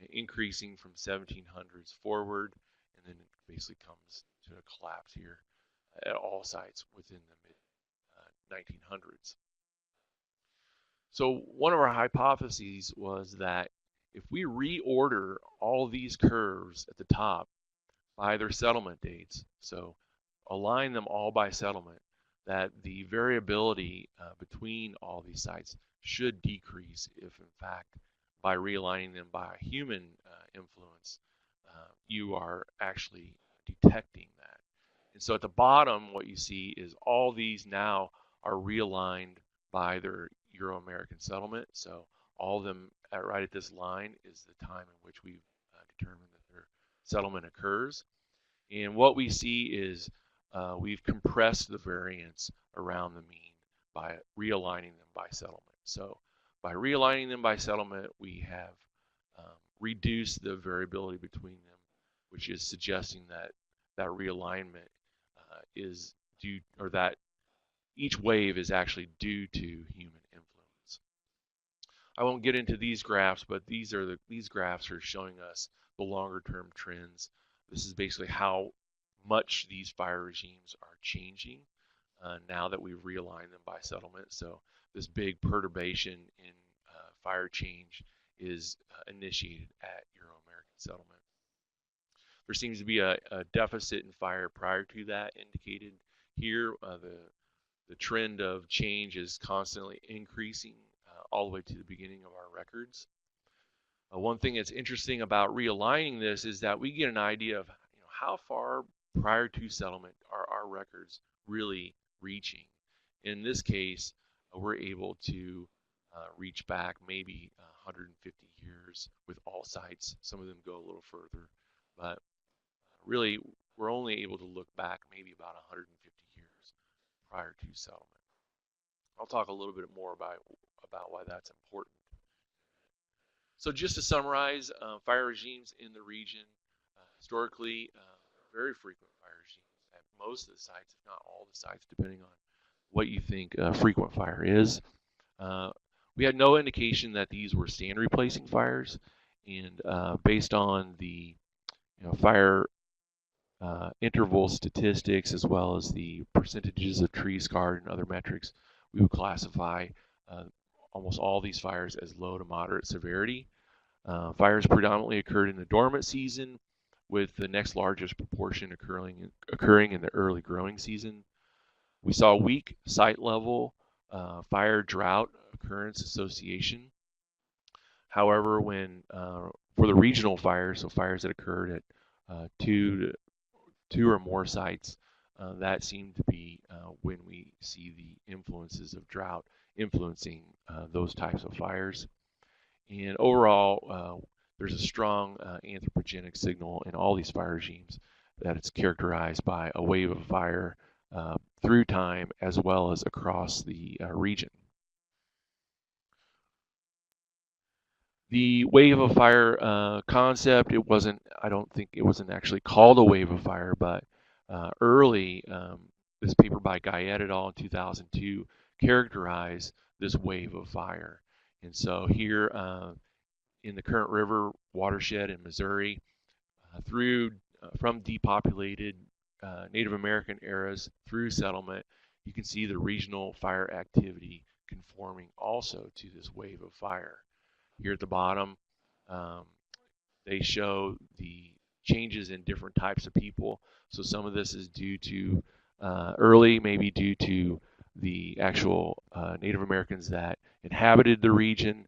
increasing from 1700s forward, and then it basically comes to a collapse here at all sites within the mid 1900s. So one of our hypotheses was that if we reorder all these curves at the top by their settlement dates, so align them all by settlement, that the variability between all these sites should decrease if, in fact, by realigning them by human influence, you are actually detecting that. And so at the bottom, what you see is all these now are realigned by their Euro-American settlement. So all of them right at this line is the time in which we've determined that their settlement occurs. And what we see is we've compressed the variance around the mean by realigning them by settlement. So by realigning them by settlement, we have reduced the variability between them, which is suggesting that that realignment is due, or that each wave is actually due to human influence. I won't get into these graphs, but these graphs are showing us the longer term trends. This is basically how much these fire regimes are changing now that we've realigned them by settlement. So this big perturbation in fire change is initiated at Euro-American settlement. There seems to be a deficit in fire prior to that indicated here. The trend of change is constantly increasing all the way to the beginning of our records. One thing that's interesting about realigning this is that we get an idea of how far prior to settlement are our records really reaching. In this case, we're able to reach back maybe 150 years with all sites. Some of them go a little further, but really we're only able to look back maybe about 150 years prior to settlement. I'll talk a little bit more about why that's important. So just to summarize, fire regimes in the region, historically, very frequent fire regimes at most of the sites, if not all the sites, depending on what you think frequent fire is. We had no indication that these were stand replacing fires, and based on the fire interval statistics as well as the percentages of trees scarred and other metrics, we would classify almost all these fires as low to moderate severity. Fires predominantly occurred in the dormant season, with the next largest proportion occurring in the early growing season. We saw weak site level fire drought occurrence association. However, when for the regional fires, so fires that occurred at two or more sites, that seemed to be when we see the influences of drought influencing those types of fires. And overall, there's a strong anthropogenic signal in all these fire regimes that it's characterized by a wave of fire through time as well as across the region. The wave of fire concept, I don't think it wasn't actually called a wave of fire, but early, this paper by Guyette et al. In 2002 characterized this wave of fire. And so here in the Current River watershed in Missouri, from depopulated Native American eras through settlement, you can see the regional fire activity conforming also to this wave of fire. Here at the bottom, they show the changes in different types of people. So some of this is due to maybe due to the actual Native Americans that inhabited the region,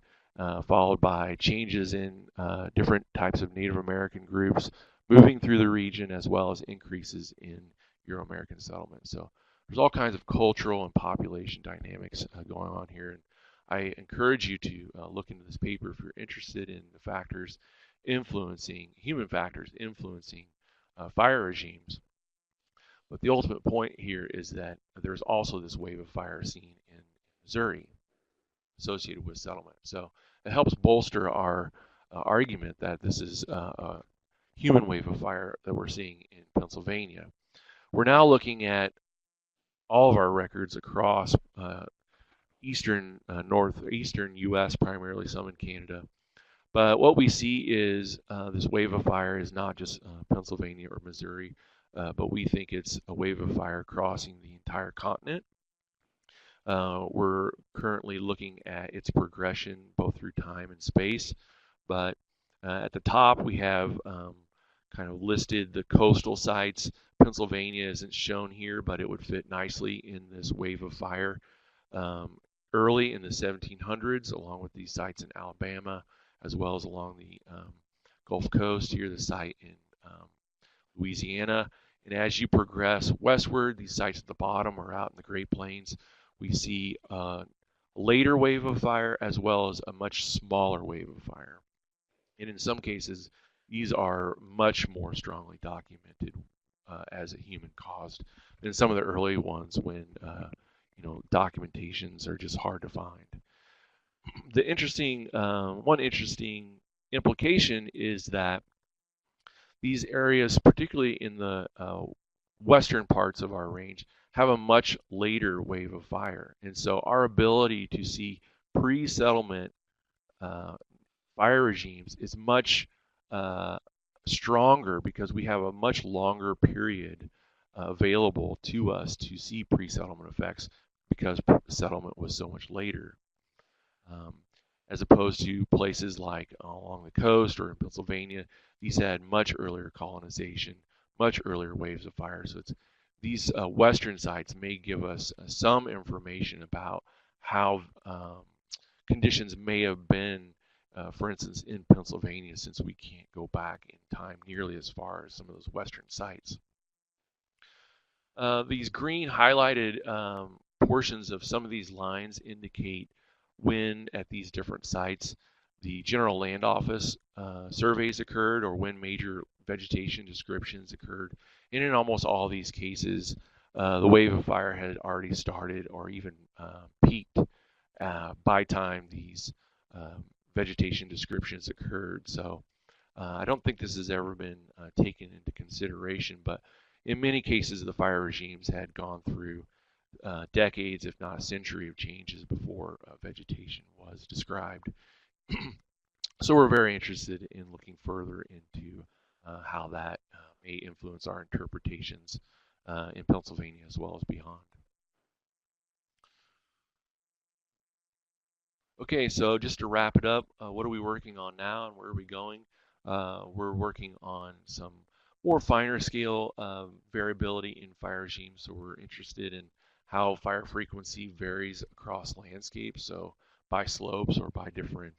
followed by changes in different types of Native American groups moving through the region, as well as increases in Euro-American settlement. So there's all kinds of cultural and population dynamics going on here. And I encourage you to look into this paper if you're interested in the human factors influencing fire regimes. But the ultimate point here is that there's also this wave of fire seen in Missouri associated with settlement. So it helps bolster our argument that this is a human wave of fire that we're seeing in Pennsylvania. We're now looking at all of our records across northeastern U.S., primarily some in Canada. But what we see is this wave of fire is not just Pennsylvania or Missouri, but we think it's a wave of fire crossing the entire continent. We're currently looking at its progression both through time and space, But at the top, we have kind of listed the coastal sites. Pennsylvania isn't shown here, but it would fit nicely in this wave of fire. Um, Early in the 1700s, along with these sites in Alabama, as well as along the Gulf Coast, here the site in Louisiana. And as you progress westward, these sites at the bottom are out in the Great Plains. We see a later wave of fire as well as a much smaller wave of fire. And in some cases, these are much more strongly documented as a human caused than some of the early ones when documentations are just hard to find. One interesting implication is that these areas, particularly in the western parts of our range, have a much later wave of fire. And so our ability to see pre-settlement uh, fire regimes is much uh, stronger because we have a much longer period available to us to see pre-settlement effects because settlement was so much later. Um, as opposed to places like along the coast or in Pennsylvania, these had much earlier colonization, much earlier waves of fire. So these western sites may give us some information about how conditions may have been, for instance, in Pennsylvania, since we can't go back in time nearly as far as some of those western sites. These green highlighted portions of some of these lines indicate when at these different sites the General Land Office surveys occurred or when major vegetation descriptions occurred. And in almost all these cases, the wave of fire had already started or even peaked by time these vegetation descriptions occurred. So I don't think this has ever been taken into consideration, but in many cases, the fire regimes had gone through decades, if not a century, of changes before vegetation was described. So we're very interested in looking further into how that may influence our interpretations in Pennsylvania as well as beyond. Okay, so just to wrap it up, what are we working on now and where are we going? We're working on some more finer scale variability in fire regimes. So we're interested in how fire frequency varies across landscapes, so by slopes or by different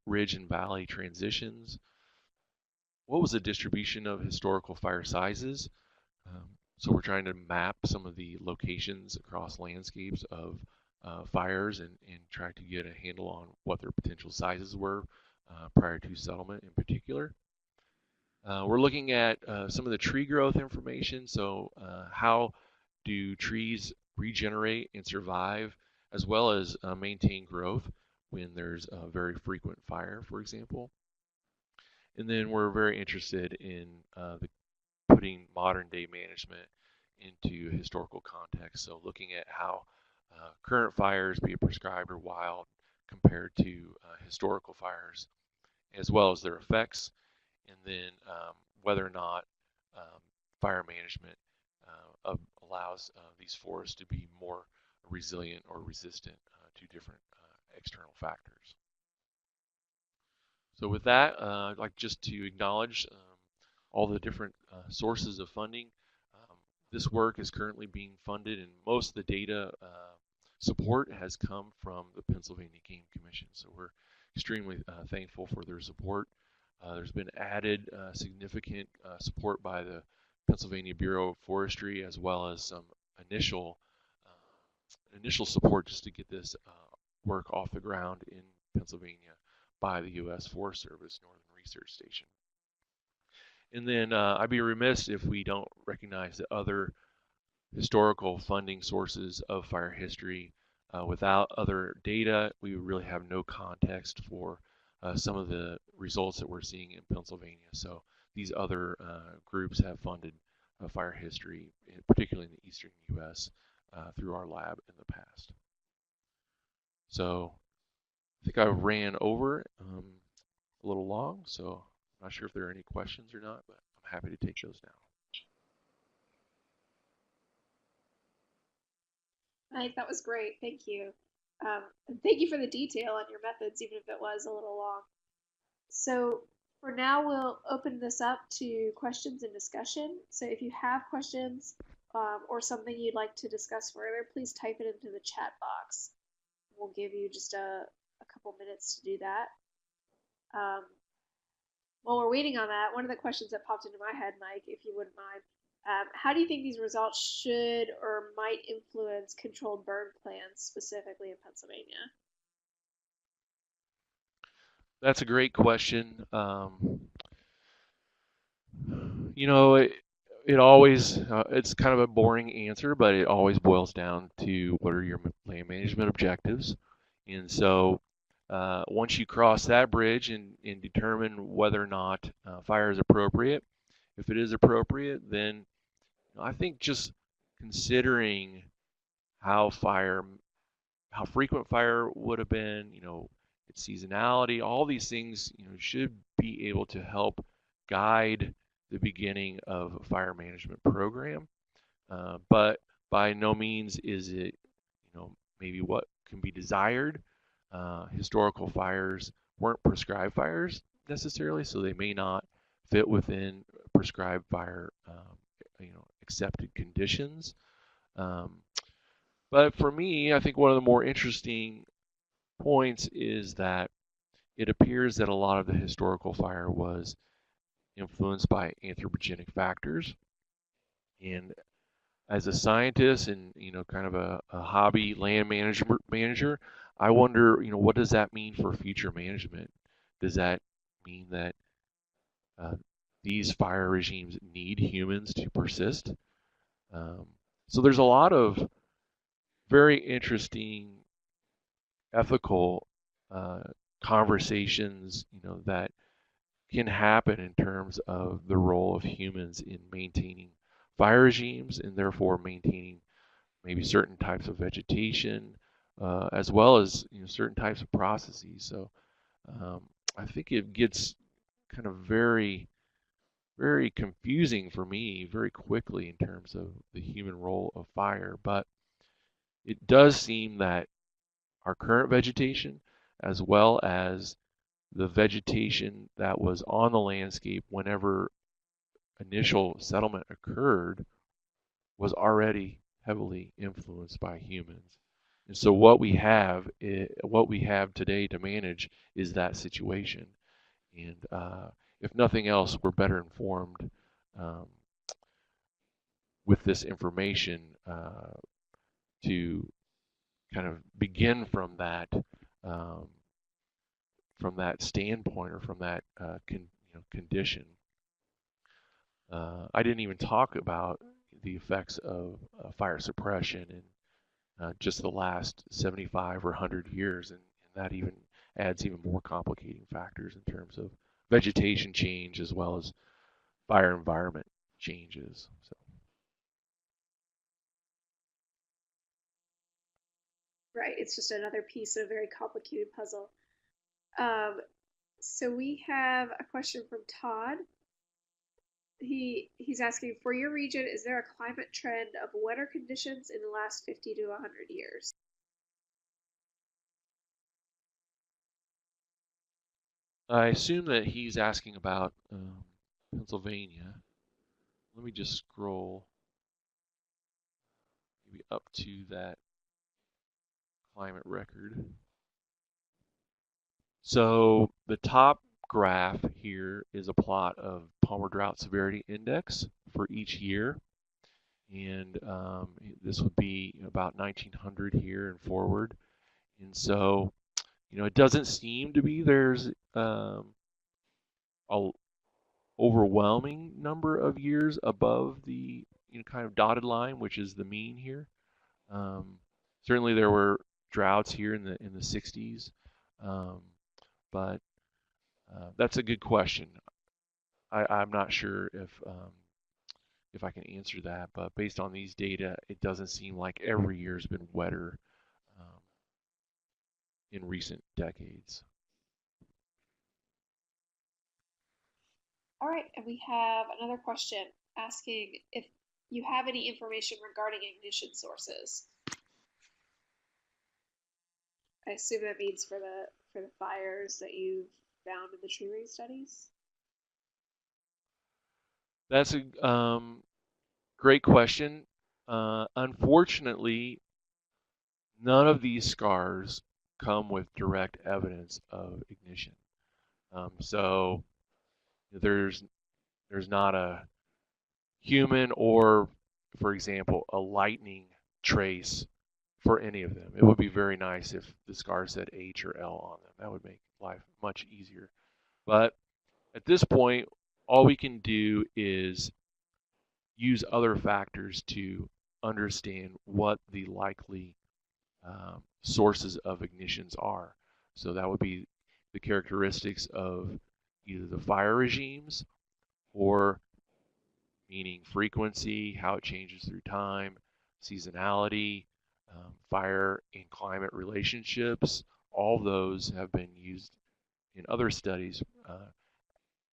ridge and valley transitions. What was the distribution of historical fire sizes? So we're trying to map some of the locations across landscapes of fires and try to get a handle on what their potential sizes were prior to settlement in particular. We're looking at some of the tree growth information. So how do trees regenerate and survive as well as maintain growth when there's a very frequent fire, for example. And then we're very interested in putting modern day management into historical context. So looking at how current fires, be it prescribed or wild, compared to historical fires, as well as their effects, and then whether or not fire management allows these forests to be more resilient or resistant to different external factors. So with that, I'd like just to acknowledge all the different sources of funding. This work is currently being funded, and most of the data support has come from the Pennsylvania Game Commission. So we're extremely thankful for their support. There's been added significant support by the Pennsylvania Bureau of Forestry, as well as some initial support just to get this work off the ground in Pennsylvania by the U.S. Forest Service Northern Research Station. And then I'd be remiss if we don't recognize the other historical funding sources of fire history. Without other data, we would really have no context for some of the results that we're seeing in Pennsylvania. So these other groups have funded fire history, particularly in the eastern U.S., through our lab in the past. So I think I ran over a little long, so I'm not sure if there are any questions or not, but I'm happy to take those now. Mike, that was great. Thank you. And thank you for the detail on your methods, even if it was a little long. So for now, we'll open this up to questions and discussion. So if you have questions or something you'd like to discuss further, please type it into the chat box. We'll give you just a couple minutes to do that. Um, while we're waiting on that, one of the questions that popped into my head, Mike, if you wouldn't mind, how do you think these results should or might influence controlled burn plans, specifically in Pennsylvania? That's a great question. You know, it always it's kind of a boring answer, but it always boils down to what are your land management objectives. And so once you cross that bridge and determine whether or not fire is appropriate, if it is appropriate, then I think just considering how fire, how frequent fire would have been, its seasonality, all these things, should be able to help guide the beginning of a fire management program. But by no means is it, maybe what can be desired. Historical fires weren't prescribed fires necessarily, so they may not fit within prescribed fire, accepted conditions. Um, but for me, I think one of the more interesting points is that it appears that a lot of the historical fire was influenced by anthropogenic factors. And as a scientist and kind of a hobby land manager, I wonder what does that mean for future management? Does that mean that uh, these fire regimes need humans to persist? Um, so there's a lot of very interesting ethical uh, conversations, that can happen in terms of the role of humans in maintaining fire regimes and therefore maintaining maybe certain types of vegetation, as well as certain types of processes. So um, I think it gets kind of very, very confusing for me very quickly in terms of the human role of fire. But it does seem that our current vegetation, as well as the vegetation that was on the landscape whenever initial settlement occurred, was already heavily influenced by humans. And so what we have today to manage is that situation. And if nothing else, we're better informed um, with this information to kind of begin um, from that standpoint or from that condition. I didn't even talk about the effects of fire suppression in just the last 75 or 100 years, and that even adds even more complicating factors in terms of vegetation change as well as fire environment changes. So. Right, it's just another piece of a very complicated puzzle. Um, so we have a question from Todd. He's asking, for your region, is there a climate trend of wetter conditions in the last 50 to 100 years? I assume that he's asking about Pennsylvania. Let me just scroll maybe up to that climate record. So the top graph here is a plot of Palmer Drought Severity Index for each year. And this would be about 1900 here and forward. And so, it doesn't seem to be there's a overwhelming number of years above the kind of dotted line, which is the mean here. Um, Certainly, there were droughts here in the 60s, um, but that's a good question. I'm not sure if I can answer that, but based on these data, it doesn't seem like every year's been wetter um, in recent decades. All right, and we have another question asking if you have any information regarding ignition sources. I assume that means for the fires that you've found in the tree ring studies. That's a great question. Unfortunately, none of these scars come with direct evidence of ignition. So there's not a human or, for example, a lightning trace for any of them. It would be very nice if the scars said H or L on them. That would make life much easier. But at this point, all we can do is use other factors to understand what the likely sources of ignitions are. So that would be the characteristics of either the fire regimes, or meaning frequency, how it changes through time, seasonality, fire and climate relationships. All those have been used in other studies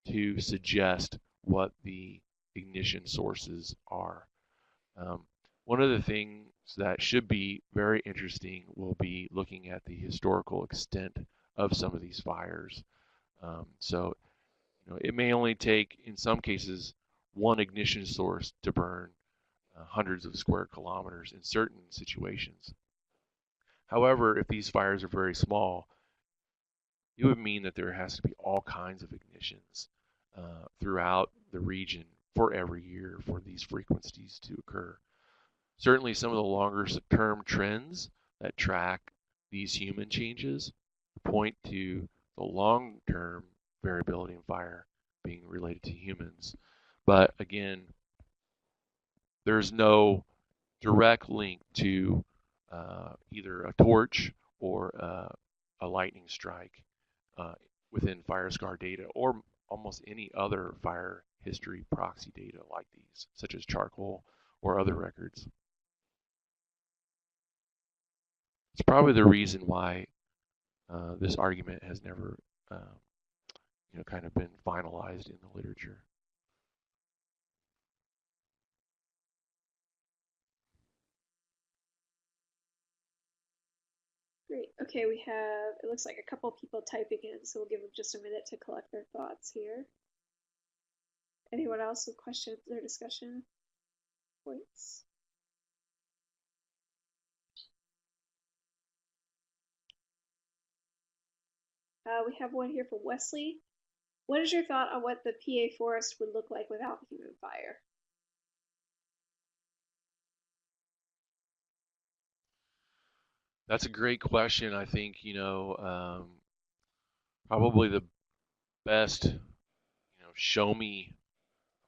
to suggest what the ignition sources are. Um, One of the things that should be very interesting will be looking at the historical extent of some of these fires. So, it may only take, in some cases, one ignition source to burn hundreds of square kilometers in certain situations. However, if these fires are very small, it would mean that there has to be all kinds of ignitions throughout the region for every year for these frequencies to occur. Certainly, some of the longer term trends that track these human changes point to the long term variability in fire being related to humans. But again, there's no direct link to either a torch or a lightning strike within fire scar data, or almost any other fire history proxy data like these, such as charcoal or other records. It's probably the reason why this argument has never, kind of been finalized in the literature. Great. Okay, we have, it looks like a couple people typing in, so we'll give them just a minute to collect their thoughts here. Anyone else with questions or discussion points? We have one here from Wesley. What is your thought on what the PA forest would look like without human fire? That's a great question. I think, probably the best, show me,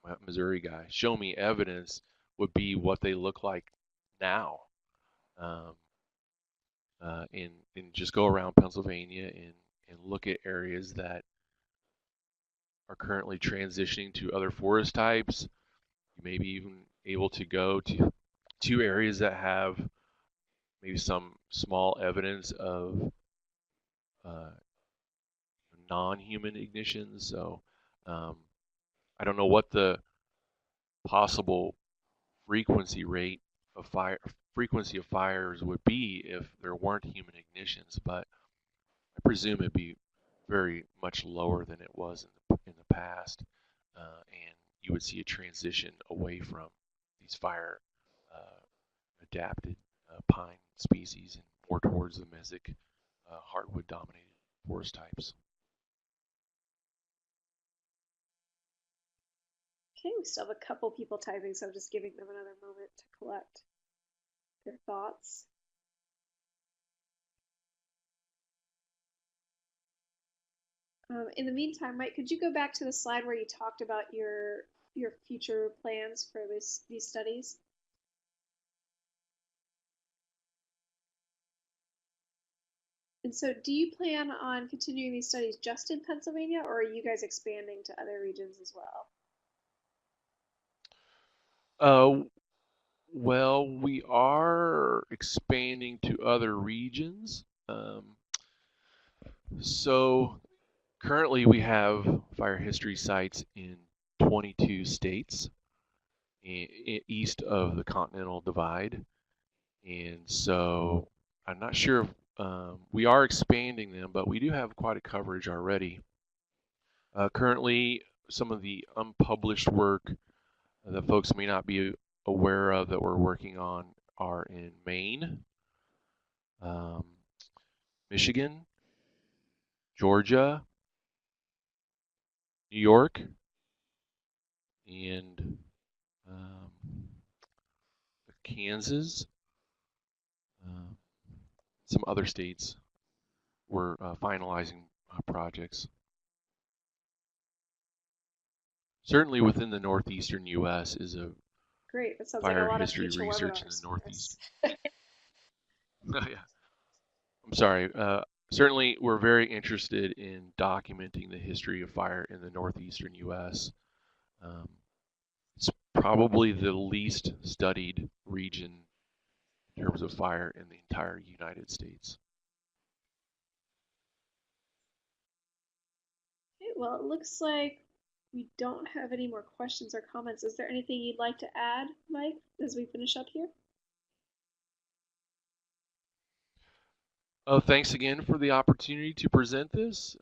I'm a Missouri guy, show me evidence would be what they look like now. Um, and just go around Pennsylvania and look at areas that are currently transitioning to other forest types. You may be even able to go to areas that have maybe some small evidence of uh, non-human ignitions. So I don't know what the possible frequency rate of fires would be if there weren't human ignitions, but I presume it'd be very much lower than it was in the past, and you would see a transition away from these fire adapted pine species and more towards the mesic hardwood dominated forest types. Okay, we still have a couple people typing, so I'm just giving them another moment to collect their thoughts. In the meantime, Mike, could you go back to the slide where you talked about your future plans for these studies? And so do you plan on continuing these studies just in Pennsylvania, or are you guys expanding to other regions as well? Well, we are expanding to other regions. So currently we have fire history sites in 22 states east of the Continental Divide. And so I'm not sure we are expanding them, but we do have quite a coverage already. Currently, some of the unpublished work that folks may not be aware of that we're working on are in Maine, um, Michigan, Georgia, New York, and um, Kansas, uh, some other states. We're finalizing projects. Certainly within the northeastern U.S. is a Great. That sounds like a fire lot of history future research in webinars the for northeast. us. Yeah, I'm sorry. Certainly, we're very interested in documenting the history of fire in the northeastern U.S. Um, it's probably the least studied region in terms of fire in the entire United States. Okay, well, it looks like we don't have any more questions or comments. Is there anything you'd like to add, Mike, as we finish up here? Oh, thanks again for the opportunity to present this.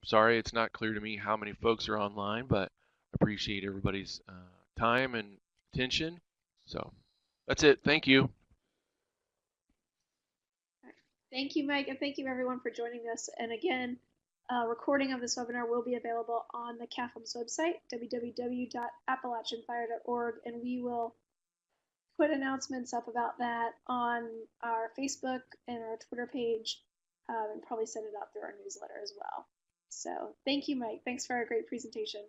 Sorry, it's not clear to me how many folks are online, but I appreciate everybody's time and attention. So that's it. Thank you. Thank you, Mike, and thank you everyone for joining us. And again, a recording of this webinar will be available on the CAFM's website, www.appalachianfire.org, and we will put announcements up about that on our Facebook and our Twitter page, and probably send it out through our newsletter as well. So thank you, Mike. Thanks for a great presentation.